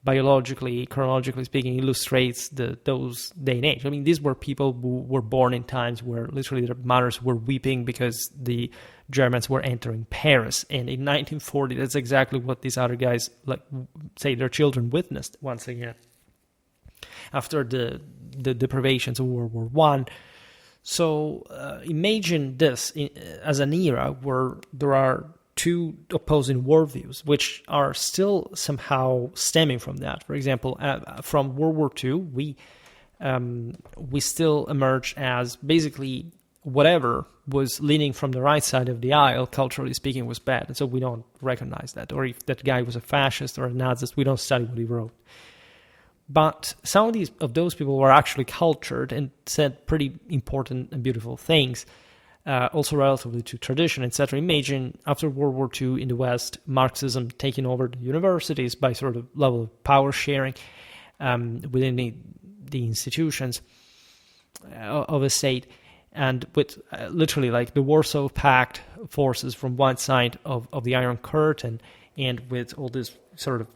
biologically, chronologically speaking, illustrates those day and age. I mean, these were people who were born in times where literally their mothers were weeping because the Germans were entering Paris. And in 1940, that's exactly what these other guys, say, their children witnessed once again. After the deprivations of World War I. So imagine this as an era where there are two opposing worldviews, which are still somehow stemming from that. For example, from World War II, we still emerged as basically whatever was leaning from the right side of the aisle, culturally speaking, was bad. And so we don't recognize that. Or if that guy was a fascist or a Nazist, we don't study what he wrote. But some of those people were actually cultured and said pretty important and beautiful things, also relatively to tradition, etc. Imagine after World War II in the West, Marxism taking over the universities by sort of level of power sharing within the institutions of a state, and with literally like the Warsaw Pact forces from one side of the Iron Curtain, and with all this sort of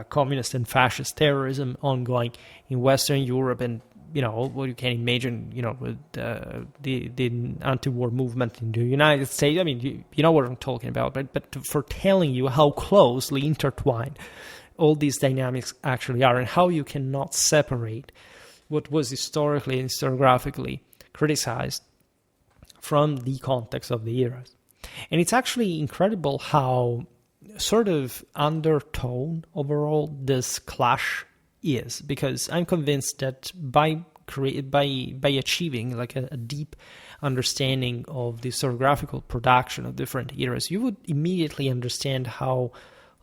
communist and fascist terrorism ongoing in Western Europe, and what you can imagine, with the anti-war movement in the United States. I mean, you know what I'm talking about, but for telling you how closely intertwined all these dynamics actually are, and how you cannot separate what was historically and historiographically criticized from the context of the eras. And it's actually incredible how sort of undertone overall this clash is, because I'm convinced that by achieving like a deep understanding of the historiographical production of different eras, you would immediately understand how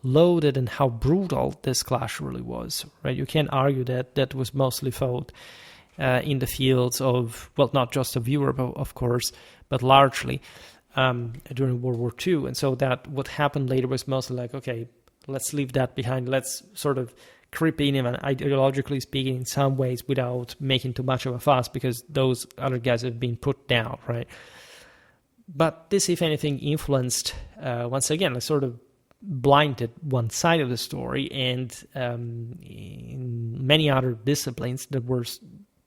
loaded and how brutal this clash really was, right? You can't argue that was mostly fought in the fields of, well, not just of Europe, of course, but largely during World War II. And so that what happened later was mostly like, okay, let's leave that behind. Let's sort of creep in, even ideologically speaking, in some ways without making too much of a fuss, because those other guys have been put down, right? But this, if anything, influenced, once again, sort of blinded one side of the story, and in many other disciplines that were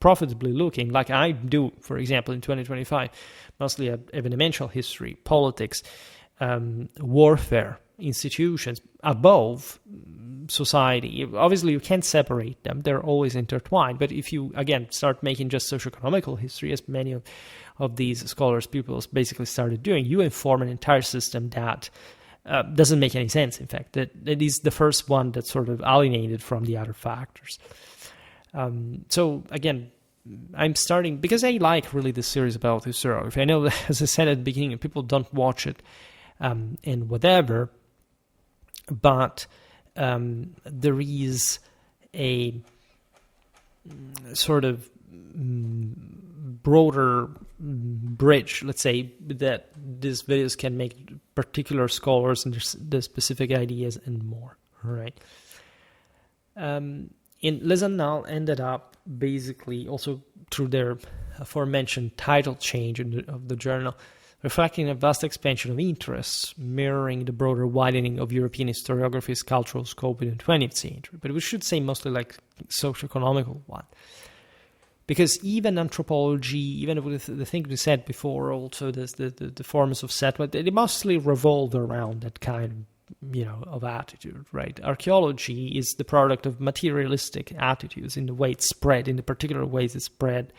profitably looking, like I do, for example, in 2025, mostly evidential history, politics, warfare, institutions, above society. Obviously, you can't separate them. They're always intertwined. But if you, again, start making just socioeconomical history, as many of these scholars, pupils basically started doing, you inform an entire system that doesn't make any sense, in fact. That is the first one that's sort of alienated from the other factors. So, again, I'm starting, because I like really this series about historiography. I know that, as I said at the beginning, people don't watch it and whatever, but there is a sort of broader bridge, let's say, that these videos can make particular scholars and the specific ideas and more, right? In Les Annales ended up basically also through their aforementioned title change of the journal, reflecting a vast expansion of interests, mirroring the broader widening of European historiography's cultural scope in the 20th century. But we should say mostly like socio-economical one. Because even anthropology, even with the thing we said before, also the forms of settlement, they mostly revolve around that kind of attitude, right? Archaeology is the product of materialistic attitudes in the way it's spread, in the particular ways it's spread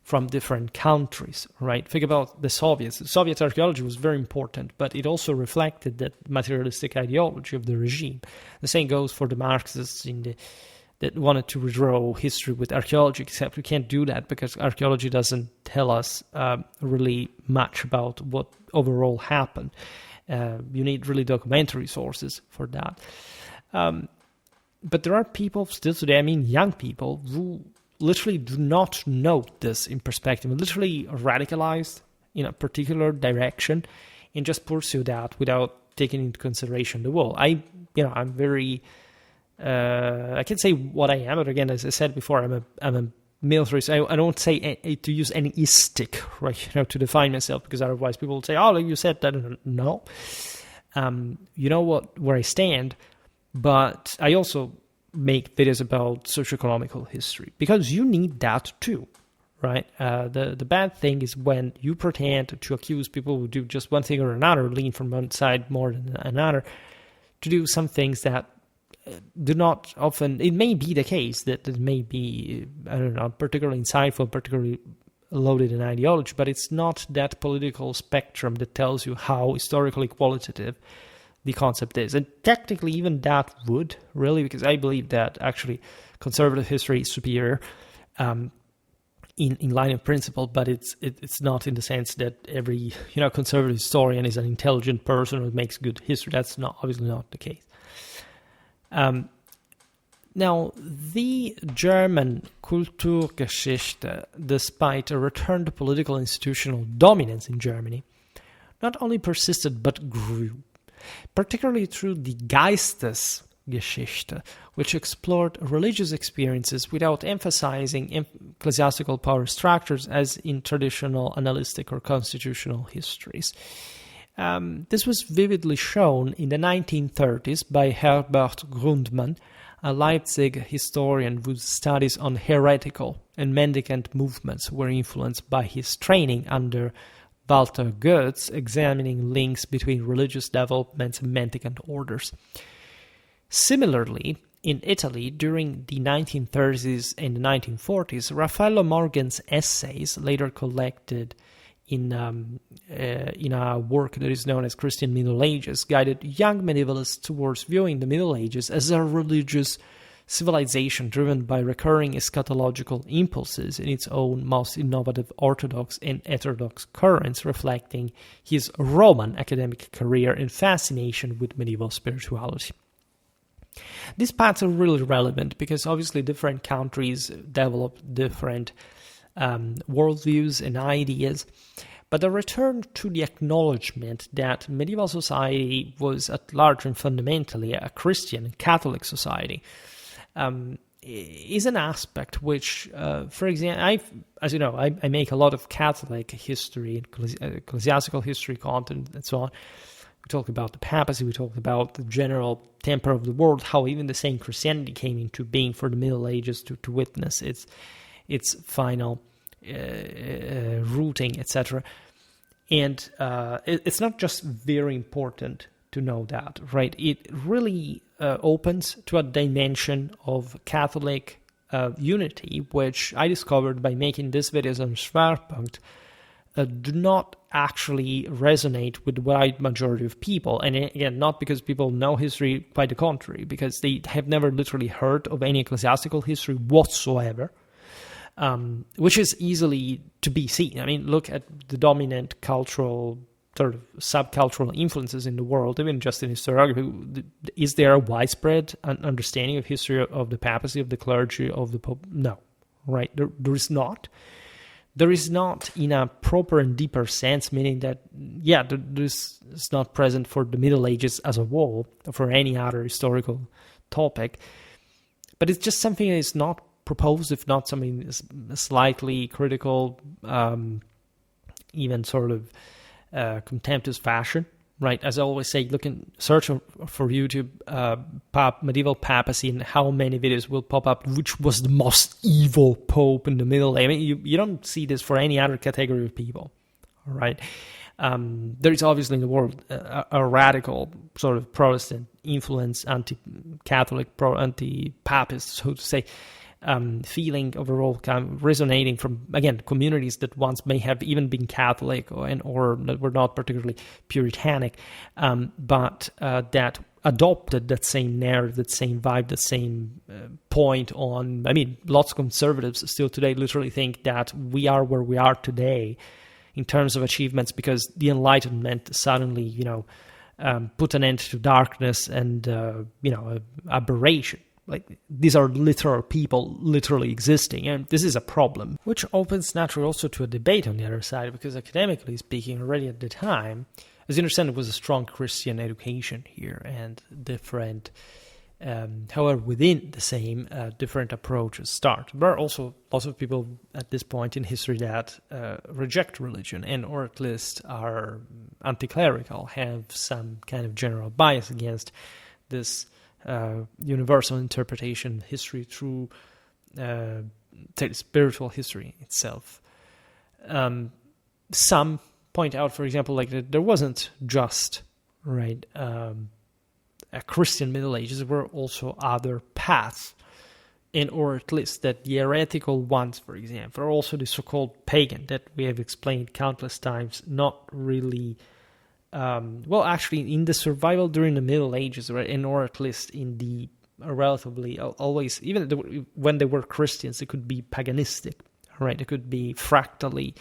from different countries, right? Think about the Soviets. The Soviet archaeology was very important, but it also reflected that materialistic ideology of the regime. The same goes for the Marxists that wanted to redraw history with archaeology, except we can't do that because archaeology doesn't tell us really much about what overall happened. You need really documentary sources for that. But there are people still today, young people, who literally do not note this in perspective, literally radicalized in a particular direction and just pursue that without taking into consideration the world. I'm very... I can say what I am, but again, as I said before, I'm a militarist. I don't say to use any istic, right? To define myself, because otherwise people will say, "Oh, you said that." No, you know where I stand, but I also make videos about socio-economical history because you need that too, right? The bad thing is when you pretend to accuse people who do just one thing or another, lean from one side more than another, to do some things that do not often. It may be the case that it may be, I don't know, particularly insightful, particularly loaded in ideology, but it's not that political spectrum that tells you how historically qualitative the concept is. And technically even that would, really, because I believe that actually conservative history is superior in line of principle, but it's not in the sense that every conservative historian is an intelligent person who makes good history. That's obviously not the case. Now, the German Kulturgeschichte, despite a return to political institutional dominance in Germany, not only persisted but grew, particularly through the Geistesgeschichte, which explored religious experiences without emphasizing ecclesiastical power structures as in traditional annalistic or constitutional histories. This was vividly shown in the 1930s by Herbert Grundmann, a Leipzig historian whose studies on heretical and mendicant movements were influenced by his training under Walter Goetz, examining links between religious developments and mendicant orders. Similarly, in Italy, during the 1930s and the 1940s, Raffaello Morgan's essays, later collected in a work that is known as Christian Middle Ages, guided young medievalists towards viewing the Middle Ages as a religious civilization driven by recurring eschatological impulses in its own most innovative orthodox and heterodox currents, reflecting his Roman academic career and fascination with medieval spirituality. These paths are really relevant because obviously different countries develop different worldviews and ideas, but a return to the acknowledgement that medieval society was at large and fundamentally a Christian Catholic society is an aspect which, for example, I make a lot of Catholic history, ecclesiastical history content, and so on. We talk about the papacy, we talk about the general temper of the world, how even the same Christianity came into being for the Middle Ages to witness its final rooting, etc. And it's not just very important to know that, right? It really opens to a dimension of Catholic unity, which I discovered by making these videos on Schwerpunkt, do not actually resonate with the wide majority of people. And again, not because people know history, quite the contrary, because they have never literally heard of any ecclesiastical history whatsoever. which is easily to be seen. I mean, look at the dominant cultural, sort of subcultural influences in the world, even just in historiography. Is there a widespread understanding of history of the papacy, of the clergy, of the Pope? No, right? There is not. There is not in a proper and deeper sense, meaning that, this is not present for the Middle Ages as a whole, or for any other historical topic, but it's just something that is not proposed, if not something slightly critical, even sort of contemptuous fashion, right? As I always say, search for YouTube medieval papacy, and how many videos will pop up which was the most evil pope in the Middle Ages. I mean, you don't see this for any other category of people, all right? There is obviously in the world a radical sort of Protestant influence, anti-Catholic, anti-Papist, so to say, feeling overall kind of resonating from, again, communities that once may have even been Catholic or that were not particularly Puritanic, but that adopted that same narrative, that same vibe, that same point on. I mean, lots of conservatives still today literally think that we are where we are today in terms of achievements because the Enlightenment suddenly, put an end to darkness and, aberration. Like, these are literal people literally existing, and this is a problem, which opens naturally also to a debate on the other side, because academically speaking, already at the time, as you understand, it was a strong Christian education here, and different, however, within the same, different approaches start. There are also lots of people at this point in history that reject religion, or at least are anti-clerical, have some kind of general bias against this universal interpretation of history through spiritual history itself. Some point out, for example, like that there wasn't just a Christian Middle Ages. There were also other paths, or at least that the heretical ones, for example, are also the so-called pagan that we have explained countless times, not really. Actually, in the survival during the Middle Ages, right, or at least in the relatively always, even when they were Christians, it could be paganistic, right? It could be fractally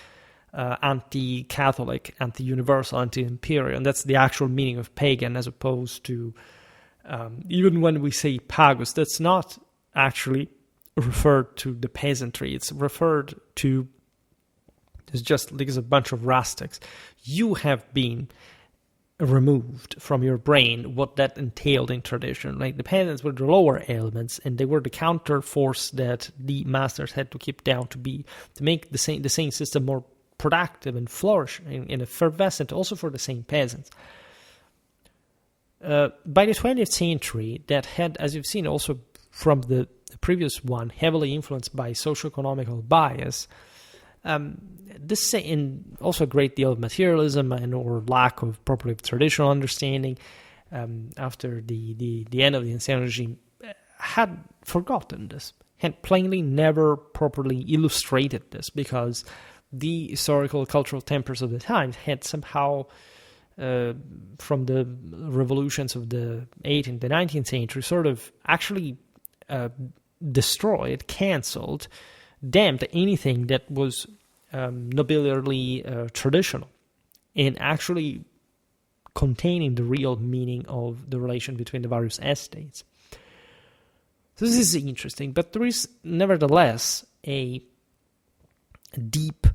anti-Catholic, anti-universal, anti-imperial, and that's the actual meaning of pagan, as opposed to even when we say pagus, that's not actually referred to the peasantry. It's referred to there's a bunch of rustics. You have been removed from your brain what that entailed in tradition. Like, the peasants were the lower elements, and they were the counter force that the masters had to keep down to make the same system more productive and flourishing and effervescent, also for the same peasants. By the 20th century, that had, as you've seen also from the previous one, heavily influenced by socio-economical bias, this and also a great deal of materialism or lack of properly traditional understanding after the end of the ancien regime, had forgotten this, had plainly never properly illustrated this, because the historical cultural tempers of the time had somehow, from the revolutions of the 18th, the 19th century, sort of actually destroyed, cancelled, damned anything that was nobiliarly traditional, and actually containing the real meaning of the relation between the various estates. So this is interesting, but there is nevertheless a deep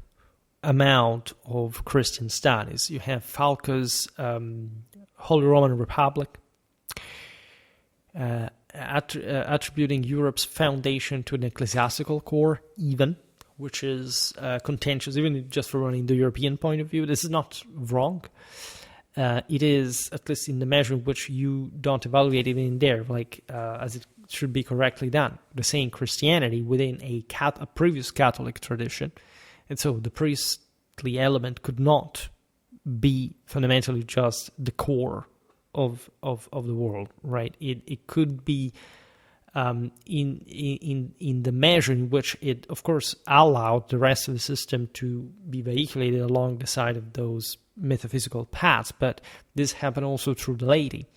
amount of Christian studies. You have Falco's Holy Roman Republic, attributing Europe's foundation to an ecclesiastical core, even, which is contentious, even just from running the European point of view. This is not wrong. It is, at least in the measure in which you don't evaluate it in there, as it should be correctly done. The same Christianity within a previous Catholic tradition. And so the priestly element could not be fundamentally just the core of the world, right? It could be in the measure in which it, of course, allowed the rest of the system to be vehiculated along the side of those metaphysical paths, but this happened also through the laity.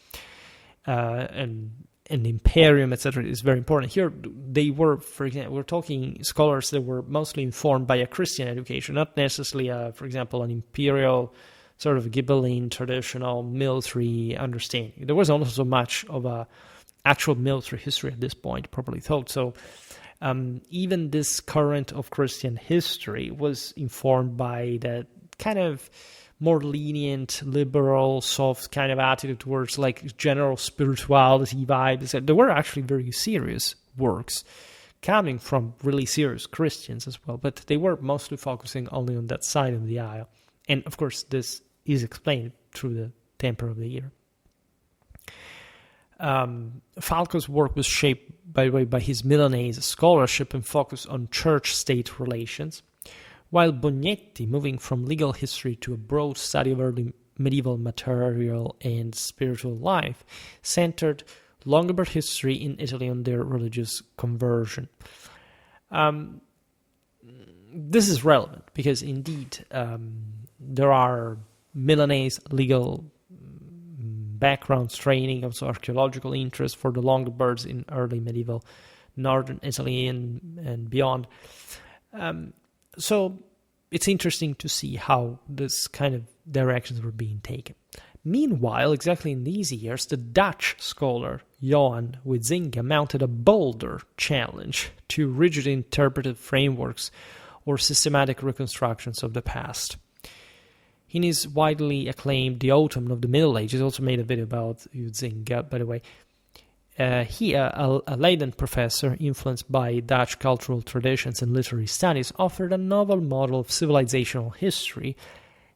And and imperium, etc., is very important. Here, they were, for example, we're talking scholars that were mostly informed by a Christian education, not necessarily, for example, an imperial sort of Ghibelline traditional military understanding. There was also much of a actual military history at this point, properly thought. So even this current of Christian history was informed by that kind of more lenient, liberal, soft kind of attitude towards like general spirituality vibes. There were actually very serious works coming from really serious Christians as well, but they were mostly focusing only on that side of the aisle. And of course, this is explained through the temper of the year. Falco's work was shaped, by the way, by his Milanese scholarship and focus on church-state relations, while Bognetti, moving from legal history to a broad study of early medieval material and spiritual life, centered Longobards history in Italy on their religious conversion. This is relevant because indeed there are Milanese legal backgrounds, training, also archaeological interest for the Longobards in early medieval northern Italy and beyond. So it's interesting to see how this kind of directions were being taken. Meanwhile, exactly in these years, the Dutch scholar Johan Huizinga mounted a bolder challenge to rigid interpretive frameworks or systematic reconstructions of the past. In his widely acclaimed The Autumn of the Middle Ages, also made a video about Huizinga, by the way, he, a Leiden professor influenced by Dutch cultural traditions and literary studies, offered a novel model of civilizational history,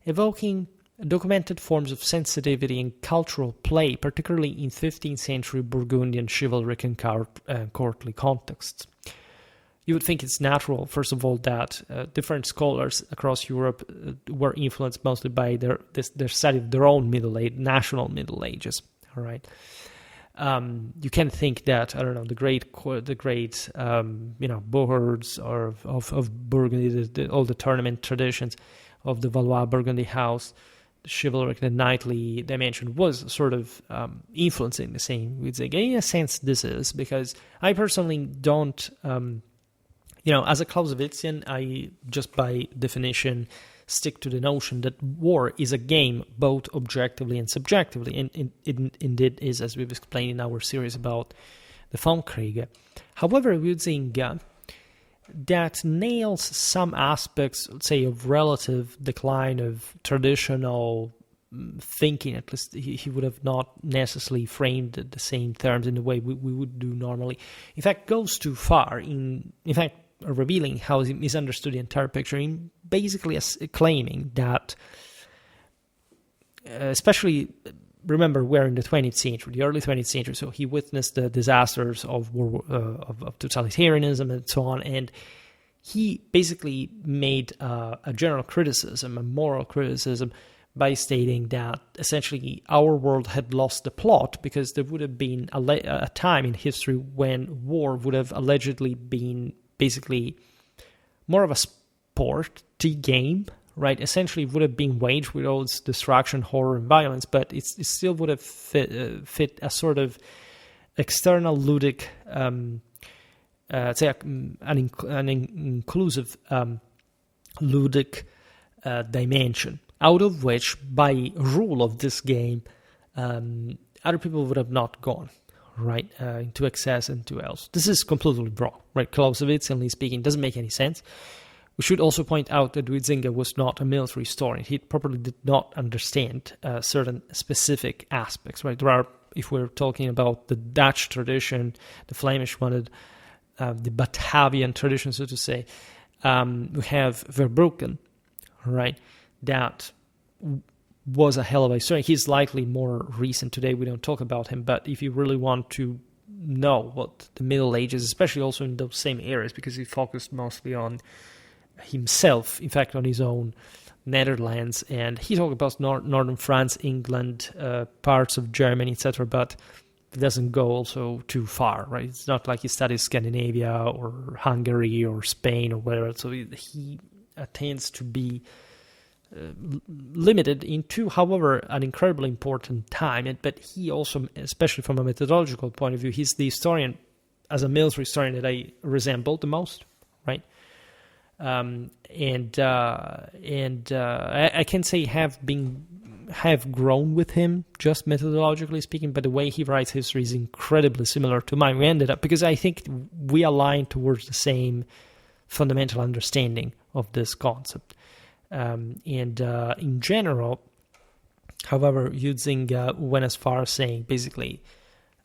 evoking documented forms of sensitivity and cultural play, particularly in 15th century Burgundian chivalric and courtly contexts. You would think it's natural, first of all, that different scholars across Europe were influenced mostly by their study of their own national Middle Ages. All right, you can think that, I don't know, the great boards or of Burgundy, all the tournament traditions of the Valois Burgundy house, the chivalric, the knightly dimension was sort of influencing the same. We'd say, in a sense, this is because I personally don't. As a Clausewitzian, I just by definition stick to the notion that war is a game both objectively and subjectively, and it indeed is, as we've explained in our series about the Fondkriege. However, Huizinga that nails some aspects, let's say, of relative decline of traditional thinking. At least he would have not necessarily framed the same terms in the way we would do normally. In fact, goes too far in fact, revealing how he misunderstood the entire picture, in basically claiming that, especially, remember, we're in the 20th century, the early 20th century, so he witnessed the disasters of totalitarianism and so on, and he basically made a general criticism, a moral criticism, by stating that essentially our world had lost the plot because there would have been a time in history when war would have allegedly been basically more of a sporty game, right? Essentially, it would have been waged with all its destruction, horror, and violence, but it still would have fit a sort of external ludic, say an inclusive ludic dimension, out of which, by rule of this game, other people would have not gone. Right, into excess and to else. This is completely wrong, right? Clausewitzianly speaking, doesn't make any sense. We should also point out that Huizinga was not a military historian. He probably did not understand certain specific aspects, right? There are, if we're talking about the Dutch tradition, the Flemish one, the Batavian tradition, so to say, we have Verbruggen, right? That was a hell of a story. He's likely more recent today. We don't talk about him, but if you really want to know what the Middle Ages, especially also in those same areas, because he focused mostly on himself, in fact, on his own Netherlands, and he talked about northern France, England, parts of Germany, etc., but it doesn't go also too far, right? It's not like he studies Scandinavia or Hungary or Spain or whatever, so he tends to be limited into, however, an incredibly important time. But he also, especially from a methodological point of view, he's the historian, as a military historian, that I resemble the most, right? I can say have grown with him, just methodologically speaking, but the way he writes history is incredibly similar to mine. We ended up, because I think we align towards the same fundamental understanding of this concept. In general, however, Huizinga went as far as saying basically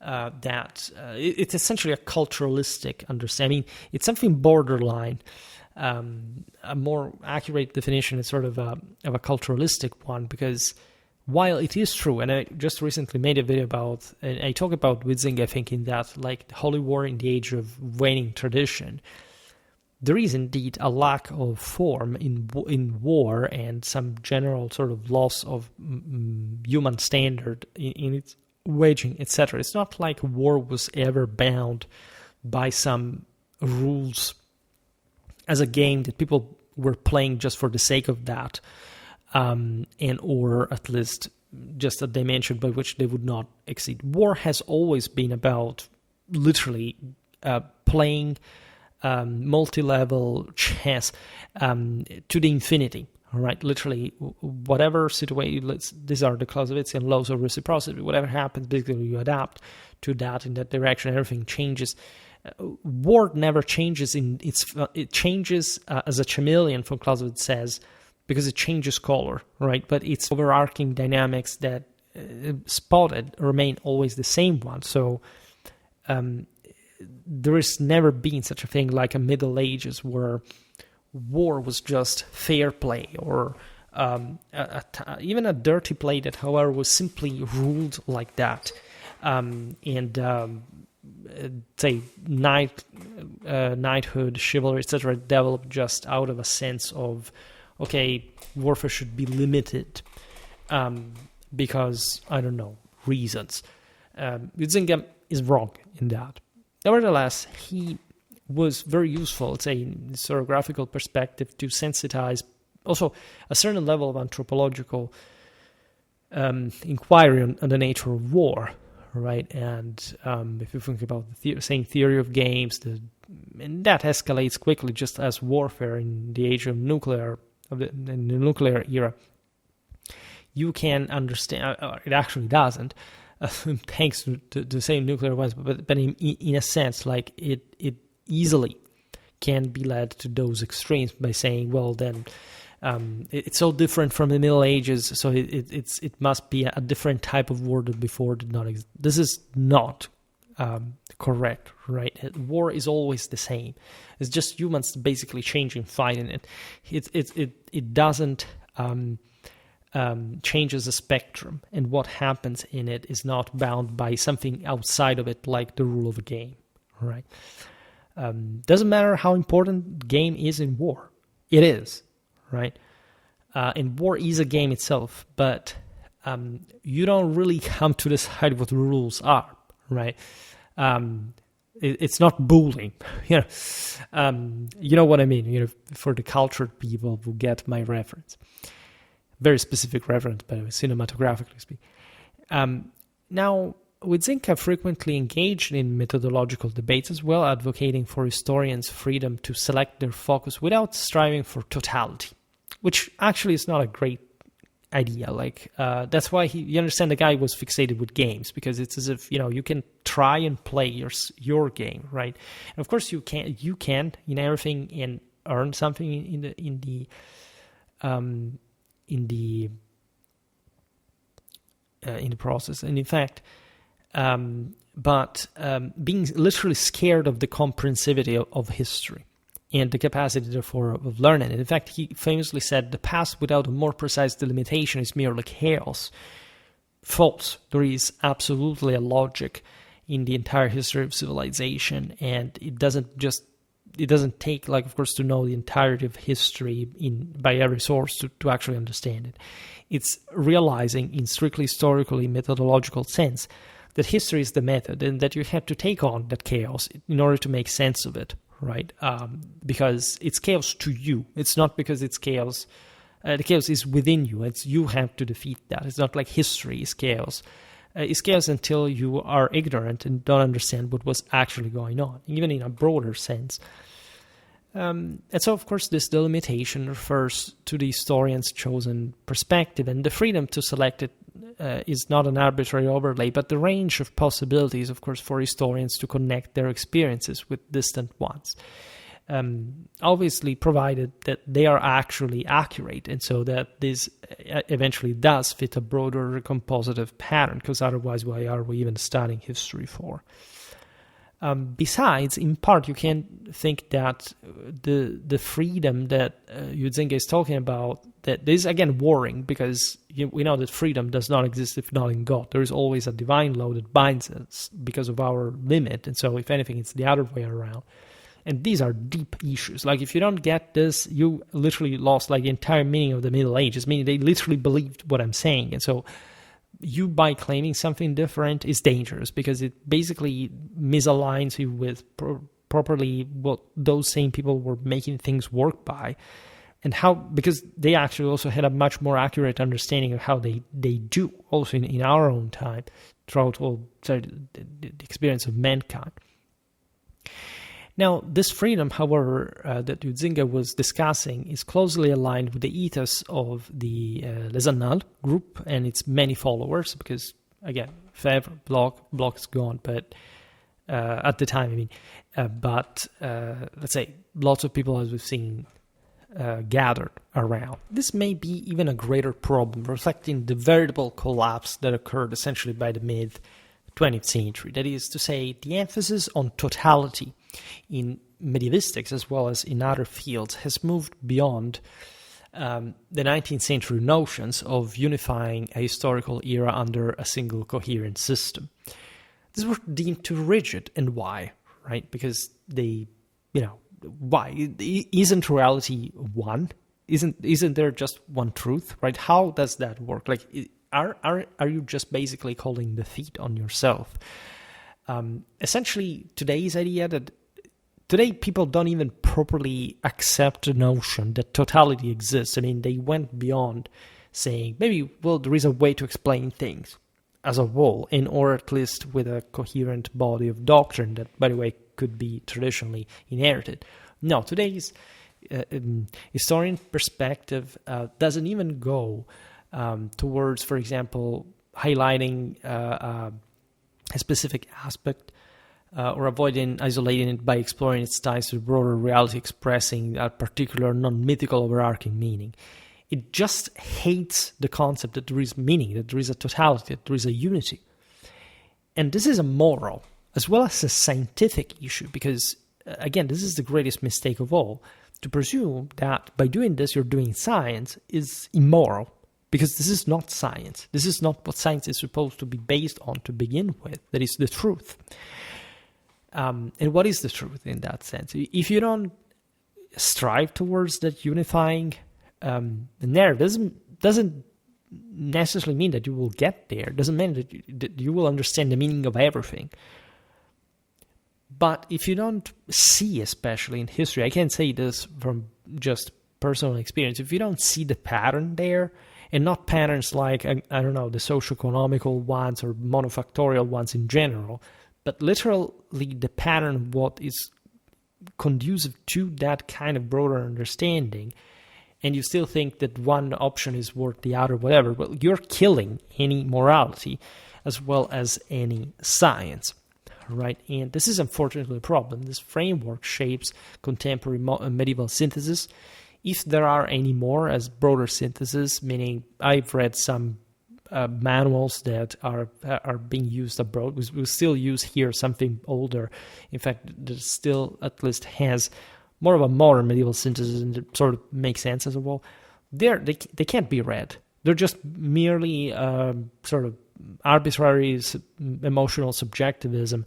that it's essentially a culturalistic understanding. It's something borderline. A more accurate definition is sort of a culturalistic one, because while it is true, and I just recently made a video about, and I talk about Huizinga, I think, in that, like, the Holy War in the age of waning tradition, there is indeed a lack of form in war, and some general sort of loss of human standard in its waging, etc. It's not like war was ever bound by some rules as a game that people were playing just for the sake of that, or at least just a dimension by which they would not exceed. War has always been about literally playing multi-level chess to the infinity. All right, literally, whatever situation, these are the Clausewitzian laws of reciprocity. Whatever happens, basically, you adapt to that in that direction. Everything changes. War never changes. It changes as a chameleon, from Clausewitz says, because it changes color, right? But its overarching dynamics that spotted remain always the same one. So there has never been such a thing like a Middle Ages where war was just fair play, or even a dirty play that, however, was simply ruled like that. Say knighthood, chivalry, etc., developed just out of a sense of, okay, warfare should be limited because, I don't know, reasons. Huizinga is wrong in that. Nevertheless, he was very useful, let's say, in historiographical perspective, to sensitize also a certain level of anthropological inquiry on the nature of war, right? And if you think about the same theory of games, and that escalates quickly, just as warfare in the age of in the nuclear era, you can understand. It actually doesn't, thanks to the same nuclear weapons, but in a sense, like it easily can be led to those extremes by saying, well, then it's so different from the Middle Ages, so it must be a different type of war that before did not exist. This is not correct, right? War is always the same. It's just humans basically changing, fighting it. It doesn't change as a spectrum, and what happens in it is not bound by something outside of it, like the rule of a game, right? Doesn't matter how important the game is in war. It is, right? And war is a game itself, but you don't really come to decide what the rules are, right? It's not bowling, you know what I mean. For the cultured people who get my reference, very specific reference, by the way, cinematographically speaking. Now, Huizinga frequently engaged in methodological debates as well, advocating for historians' freedom to select their focus without striving for totality, which actually is not a great idea. Like that's why you understand the guy was fixated with games, because it's as if you can try and play your game, right? And of course you can in everything and earn something in the process, and in fact. But being literally scared of the comprehensivity of history and the capacity, therefore, of learning. And in fact, he famously said, the past without a more precise delimitation is merely chaos. False. There is absolutely a logic in the entire history of civilization, and it doesn't take, like, of course, to know the entirety of history by every source to actually understand it. It's realizing in strictly historically methodological sense that history is the method, and that you have to take on that chaos in order to make sense of it, right? Because it's chaos to you. It's not because it's chaos The chaos is within you. It's you have to defeat that. It's not like history is chaos. It's chaos until you are ignorant and don't understand what was actually going on, even in a broader sense. And so, of course, this delimitation refers to the historian's chosen perspective, and the freedom to select it is not an arbitrary overlay, but the range of possibilities, of course, for historians to connect their experiences with distant ones. Obviously, provided that they are actually accurate, and so that this eventually does fit a broader compositive pattern, because otherwise, why are we even studying history for? Besides, in part, you can think that the freedom that Huizinga is talking about, that is again warring, because we know that freedom does not exist if not in God. There is always a divine law that binds us because of our limit, and so if anything, it's the other way around. And these are deep issues. Like, if you don't get this, you literally lost like the entire meaning of the Middle Ages, meaning they literally believed what I'm saying. And so you, by claiming something different, is dangerous, because it basically misaligns you with properly what those same people were making things work by. And how, because they actually also had a much more accurate understanding of how they do, also in our own time, throughout all the experience of mankind. Now, this freedom, however, that Huizinga was discussing is closely aligned with the ethos of the Les Annales group and its many followers, because, again, Febvre, Bloch is gone, but at the time, I mean, but let's say lots of people, as we've seen, gathered around. This may be even a greater problem, reflecting the veritable collapse that occurred essentially by the mid-20th century. That is to say, the emphasis on totality in medievistics as well as in other fields has moved beyond the 19th century notions of unifying a historical era under a single coherent system. These were deemed too rigid, and why, right? Because they, why? Isn't reality one? Isn't there just one truth, right? How does that work? Like, are you just basically calling defeat on yourself? Essentially, today's idea that today people don't even properly accept the notion that totality exists. I mean, they went beyond saying, maybe, well, there is a way to explain things as a whole, or at least with a coherent body of doctrine that, by the way, could be traditionally inherited. No, today's historian perspective doesn't even go towards, for example, highlighting a specific aspect or avoiding isolating it by exploring its ties to the broader reality, expressing a particular non-mythical overarching meaning. It just hates the concept that there is meaning, that there is a totality, that there is a unity. And this is a moral as well as a scientific issue, because, again, this is the greatest mistake of all. To presume that by doing this you're doing science is immoral, because this is not science. This is not what science is supposed to be based on to begin with. That is the truth. And what is the truth in that sense? If you don't strive towards that unifying narrative, doesn't necessarily mean that you will get there. It doesn't mean that you will understand the meaning of everything. But if you don't see, especially in history, I can't say this from just personal experience, if you don't see the pattern there, and not patterns like, I don't know, the socioeconomical ones or monofactorial ones in general, but literally the pattern of what is conducive to that kind of broader understanding, and you still think that one option is worth the other, whatever, well, you're killing any morality as well as any science, right? And this is unfortunately a problem. This framework shapes contemporary medieval synthesis, if there are any more, as broader synthesis, meaning I've read some manuals that are being used abroad. We still use here something older. In fact, that still at least has more of a modern medieval synthesis, and it sort of makes sense as a whole. They can't be read. They're just merely sort of arbitrary emotional subjectivism.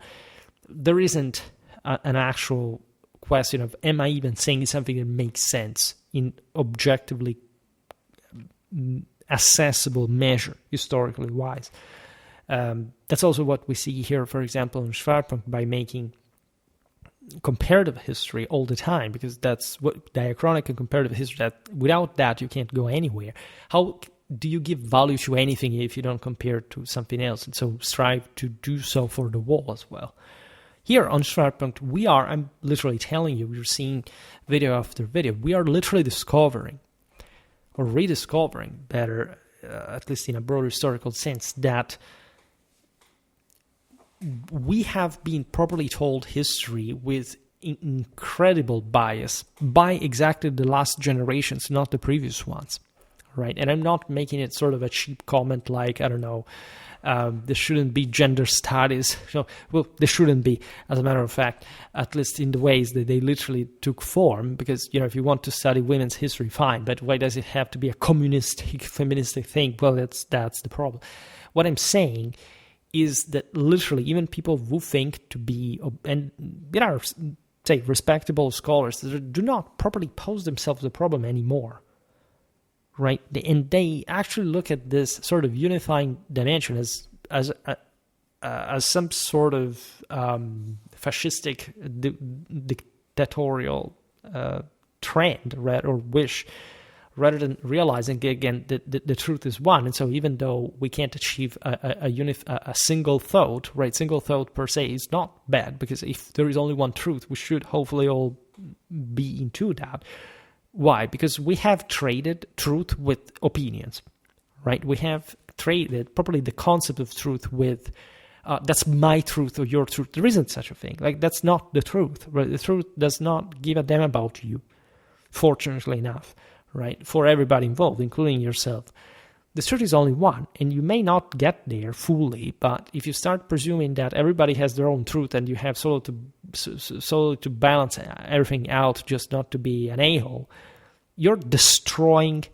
There isn't an actual question of, am I even saying something that makes sense in objectively accessible measure, historically wise. That's also what we see here, for example, in Schwerpunkt, by making comparative history all the time, because that's what diachronic and comparative history, that without that you can't go anywhere. How do you give value to anything if you don't compare it to something else? And so strive to do so for the wall as well. Here on Schwerpunkt, I'm literally telling you, we're seeing video after video, we are literally discovering, or rediscovering better, at least in a broader historical sense, that we have been properly told history with incredible bias by exactly the last generations, not the previous ones, right? And I'm not making it sort of a cheap comment like, I don't know, there shouldn't be gender studies. Well, there shouldn't be, as a matter of fact, at least in the ways that they literally took form, because, if you want to study women's history, fine, but why does it have to be a communistic, feministic thing? Well, that's the problem. What I'm saying is that literally even people who think to be, and there are, say, respectable scholars that do not properly pose themselves the problem anymore, right? And they actually look at this sort of unifying dimension as some sort of fascistic, dictatorial trend, right, or wish, rather than realizing, again, that the truth is one. And so even though we can't achieve a single thought, right, single thought per se is not bad, because if there is only one truth, we should hopefully all be into that. Why? Because we have traded truth with opinions, right? We have traded properly the concept of truth with, that's my truth or your truth. There isn't such a thing. Like, that's not the truth, right? The truth does not give a damn about you, fortunately enough, right? For everybody involved, including yourself. The truth is only one, and you may not get there fully, but if you start presuming that everybody has their own truth and you have solo to balance everything out, just not to be an a-hole, you're destroying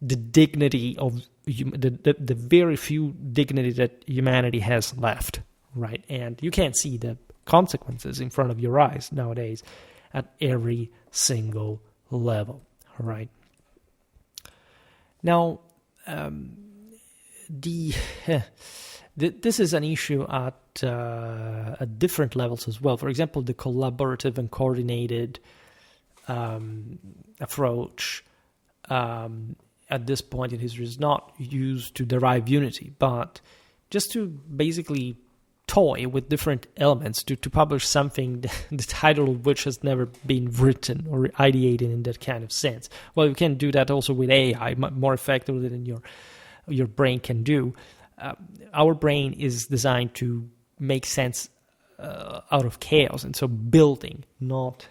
the dignity of the very few dignity that humanity has left, right? And you can't see the consequences in front of your eyes nowadays at every single level, right? Now, this is an issue at different levels as well. For example, the collaborative and coordinated approach at this point in history is not used to derive unity, but just to basically toy with different elements to publish something the title of which has never been written or ideated in that kind of sense. Well, you can do that also with AI more effectively than your brain can do. Our brain is designed to make sense out of chaos, and so building, not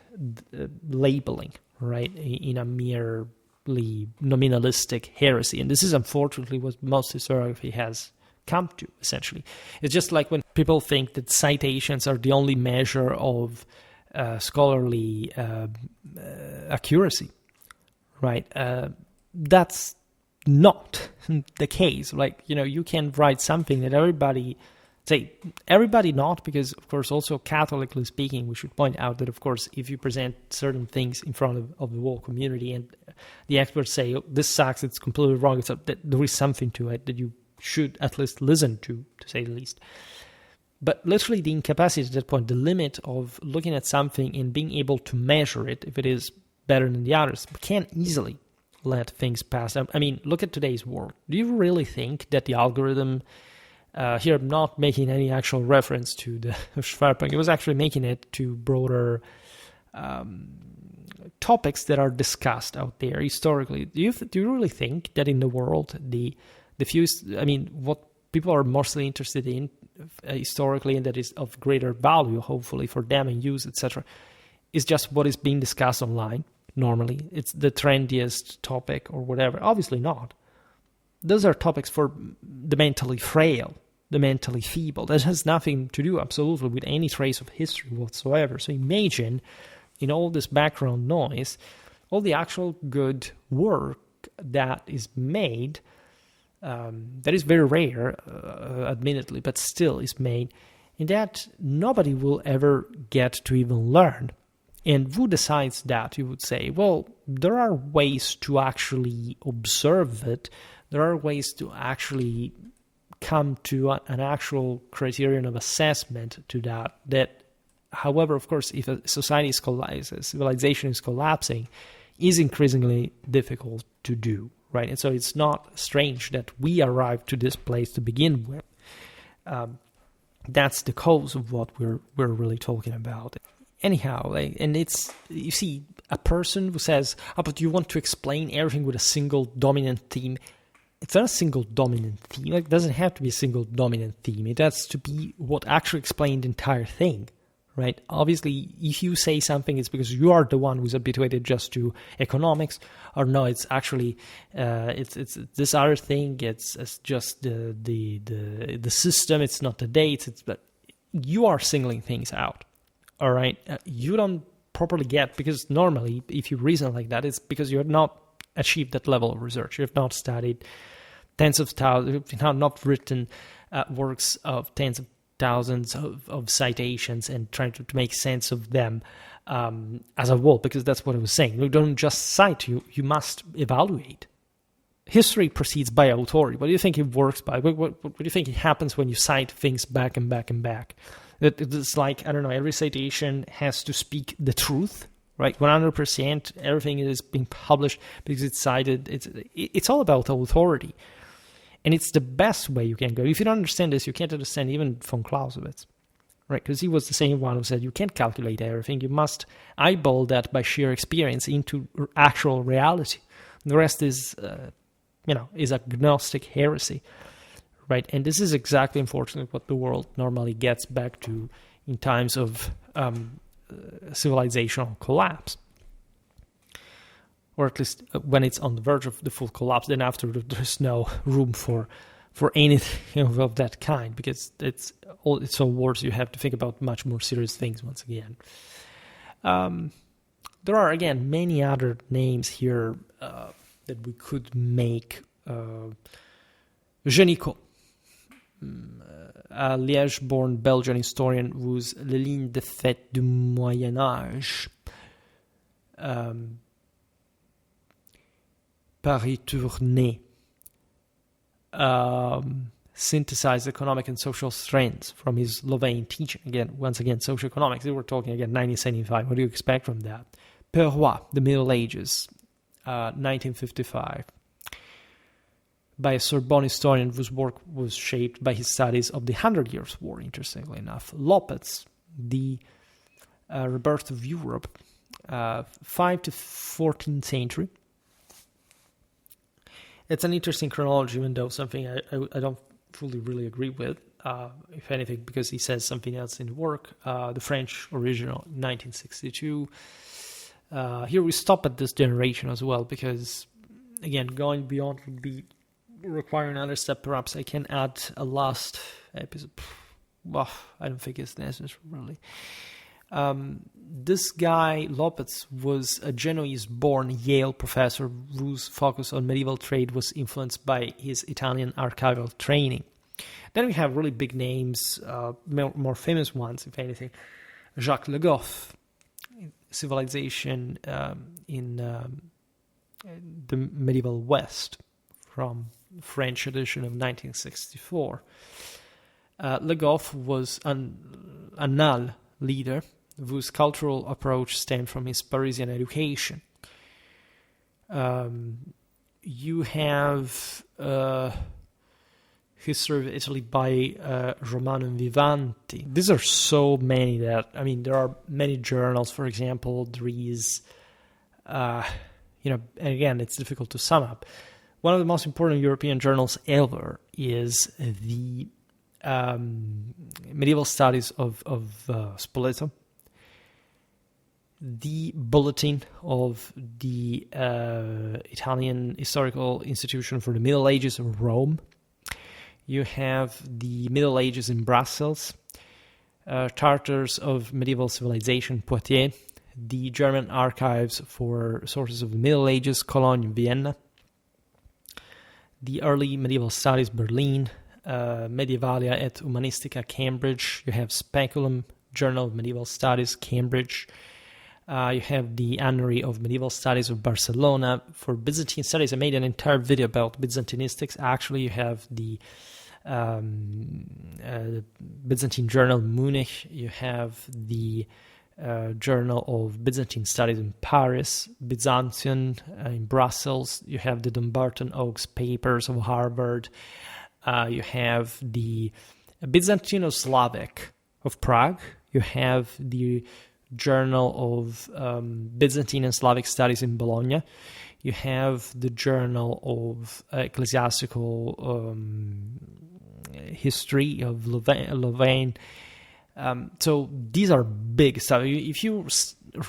labeling, right, in a merely nominalistic heresy. And this is unfortunately what most historiography has come to, essentially. It's just like when people think that citations are the only measure of scholarly accuracy, right? That's not the case. Like, you can write something that everybody not, because of course also Catholically speaking, we should point out that of course if you present certain things in front of the whole community and the experts say, oh, this sucks, it's completely wrong, that there is something to it that you should at least listen to say the least. But literally the incapacity at that point, the limit of looking at something and being able to measure it, if it is better than the others, we can't easily let things pass. I mean, look at today's world. Do you really think that the algorithm, here I'm not making any actual reference to the Schwerpunkt, it was actually making it to broader topics that are discussed out there historically. Do you really think that in the world, the few, what people are mostly interested in historically, and that is of greater value, hopefully, for them and use, etc., is just what is being discussed online normally? It's the trendiest topic or whatever. Obviously not. Those are topics for the mentally frail, the mentally feeble. That has nothing to do, absolutely, with any trace of history whatsoever. So imagine, in all this background noise, all the actual good work that is made, that is very rare, admittedly, but still is made, and that nobody will ever get to even learn. And who decides that? You would say, well, there are ways to actually observe it. There are ways to actually come to an actual criterion of assessment to that However, of course, if a society is a civilization is collapsing, is increasingly difficult to do, right? And so it's not strange that we arrived to this place to begin with. That's the cause of what we're really talking about. Anyhow, and it's, you see, a person who says, but you want to explain everything with a single dominant theme. It's not a single dominant theme. It doesn't have to be a single dominant theme. It has to be what actually explains the entire thing, right? Obviously, if you say something, it's because you are the one who's habituated just to economics, or no, it's actually it's this other thing. It's just the system. It's not the dates. But you are singling things out. All right, you don't properly get, because normally, if you reason like that, it's because you have not achieved that level of research. You have not studied tens of thousands, you have not written works of tens of thousands of citations and trying to make sense of them as a whole, because that's what I was saying. You don't just cite, you must evaluate. History proceeds by authority. What do you think it works by? What do you think it happens when you cite things back and back and back? It's like, I don't know, every citation has to speak the truth, right? 100%, everything is being published because it's cited. It's all about authority. And it's the best way you can go. If you don't understand this, you can't understand even von Clausewitz, right? Because he was the same one who said you can't calculate everything. You must eyeball that by sheer experience into actual reality. The rest is, is agnostic heresy. Right, and this is exactly, unfortunately, what the world normally gets back to in times of civilizational collapse, or at least when it's on the verge of the full collapse. Then after, there's no room for anything of that kind, because it's all wars. You have to think about much more serious things once again. There are, again, many other names here that we could make. Génicot, a Liège-born Belgian historian whose Les lignes de fête du Moyen Âge, Paris Tournée, synthesized economic and social trends from his Louvain teaching. Once again, socioeconomics. They were talking again 1975. What do you expect from that? Perrois, The Middle Ages, 1955. By a Sorbonne historian whose work was shaped by his studies of the 100 Years' War, interestingly enough. Lopez, The Rebirth of Europe, 5th to 14th century. It's an interesting chronology, even though something I don't fully really agree with, if anything, because he says something else in the work. The French original, 1962. Here we stop at this generation as well, because, again, going beyond would be require another step. Perhaps I can add a last episode. Well, I don't think it's necessary, really. This guy, Lopez, was a Genoese-born Yale professor whose focus on medieval trade was influenced by his Italian archival training. Then we have really big names, more famous ones, if anything. Jacques Le Goff, Civilization in the Medieval West, from French edition of 1964. Le Goff was an Annales leader whose cultural approach stemmed from his Parisian education. You have History of Italy by Romano Vivanti. These are so many that, there are many journals. For example, there is, and again, it's difficult to sum up. One of the most important European journals ever is the Medieval Studies of Spoleto, the Bulletin of the Italian Historical Institution for the Middle Ages of Rome. You have the Middle Ages in Brussels, Charters of Medieval Civilization, Poitiers, the German Archives for Sources of the Middle Ages, Cologne, Vienna, the Early Medieval Studies, Berlin, Medievalia et Humanistica, Cambridge. You have Speculum, Journal of Medieval Studies, Cambridge. You have the Annery of Medieval Studies of Barcelona. For Byzantine studies, I made an entire video about Byzantinistics. Actually, you have the the Byzantine Journal Munich, you have the Journal of Byzantine Studies in Paris, Byzantium in Brussels, you have the Dumbarton Oaks Papers of Harvard, you have the Byzantino-Slavic of Prague, you have the Journal of Byzantine and Slavic Studies in Bologna, you have the Journal of Ecclesiastical History of Louvain. So these are big stuff. If you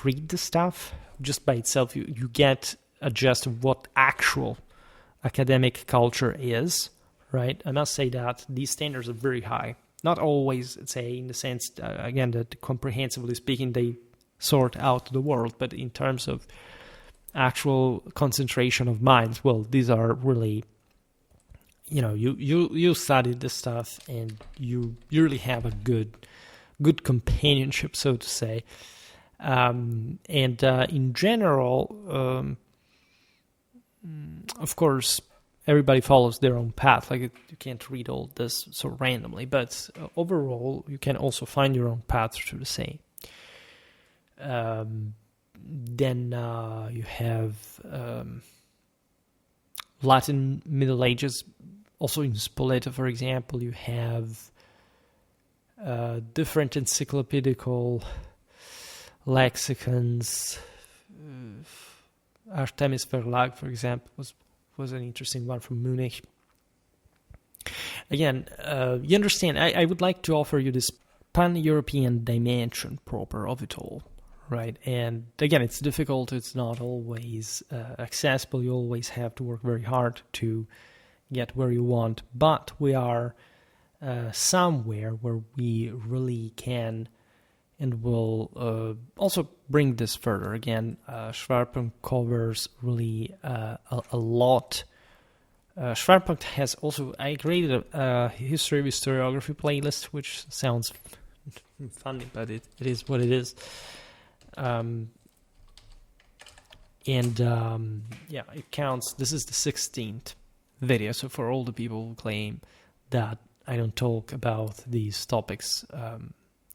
read the stuff just by itself, you get a gist of what actual academic culture is, right? I must say that these standards are very high. Not always, say, in the sense, again, that comprehensively speaking, they sort out the world, but in terms of actual concentration of minds, well, these are really, you study this stuff and you really have a good companionship, so to say. And in general, of course, everybody follows their own path. Like, you can't read all this so randomly, but overall, you can also find your own path through the same. Then you have Latin Middle Ages. Also in Spoleto, for example, you have different encyclopedical lexicons. Artemis Verlag, for example, was an interesting one from Munich. Again, you understand, I would like to offer you this pan-European dimension proper of it all, right? And again, it's difficult, it's not always accessible, you always have to work very hard to get where you want, but we are somewhere where we really can and will also bring this further. Again, Schwerpunkt covers really a lot. Schwerpunkt has also, I created a history of historiography playlist, which sounds funny, but it is what it is. Yeah, it counts. This is the 16th video, so for all the people who claim that I don't talk about these topics,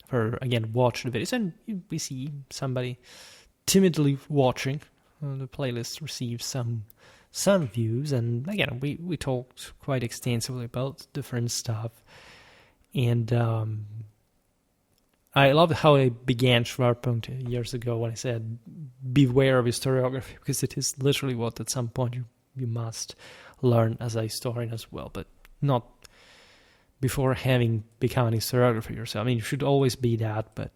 again, watch the videos, and we see somebody timidly watching. The playlist receives some views, and again, we talked quite extensively about different stuff. And I love how I began Schwerpunkt years ago when I said, beware of historiography, because it is literally what at some point you must learn as a historian as well, but not before having become an historiographer yourself. I mean, you should always be that, but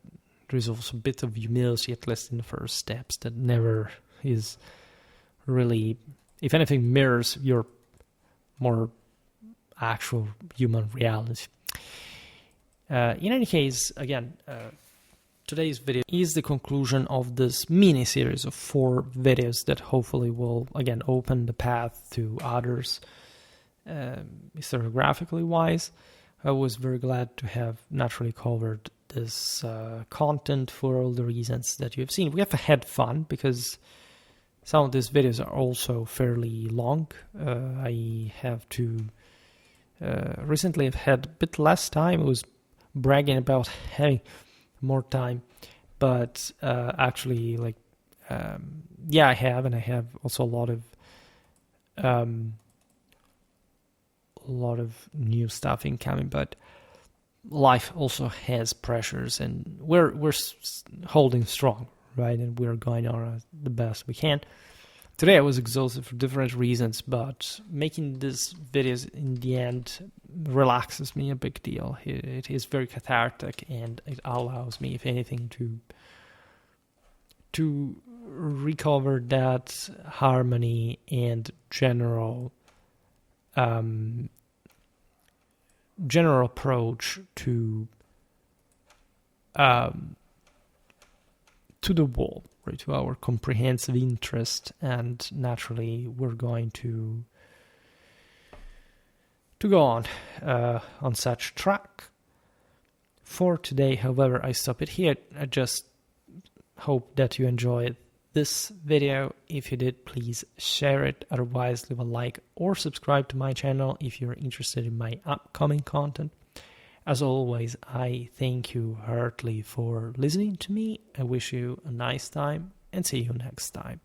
there's also a bit of humility, at least in the first steps, that never is really, if anything, mirrors your more actual human reality. In any case, again, today's video is the conclusion of this mini-series of 4 videos that hopefully will, again, open the path to others, historiographically wise. I was very glad to have naturally covered this content for all the reasons that you have seen. We have had fun because some of these videos are also fairly long. I have to recently I've had a bit less time. I was bragging about having more time, but actually, like, yeah, I have, and I have also a lot of new stuff incoming, but life also has pressures, and we're holding strong, right? And we're going on the best we can. Today I was exhausted for different reasons, but making these videos in the end relaxes me a big deal. It is very cathartic, and it allows me, if anything, to recover that harmony and general approach to the world, right, to our comprehensive interest, and naturally we're going to go on such track. For today, however, I stop it here. I just hope that you enjoyed this video. If you did, please share it. Otherwise, leave a like or subscribe to my channel if you're interested in my upcoming content. As always, I thank you heartily for listening to me. I wish you a nice time and see you next time.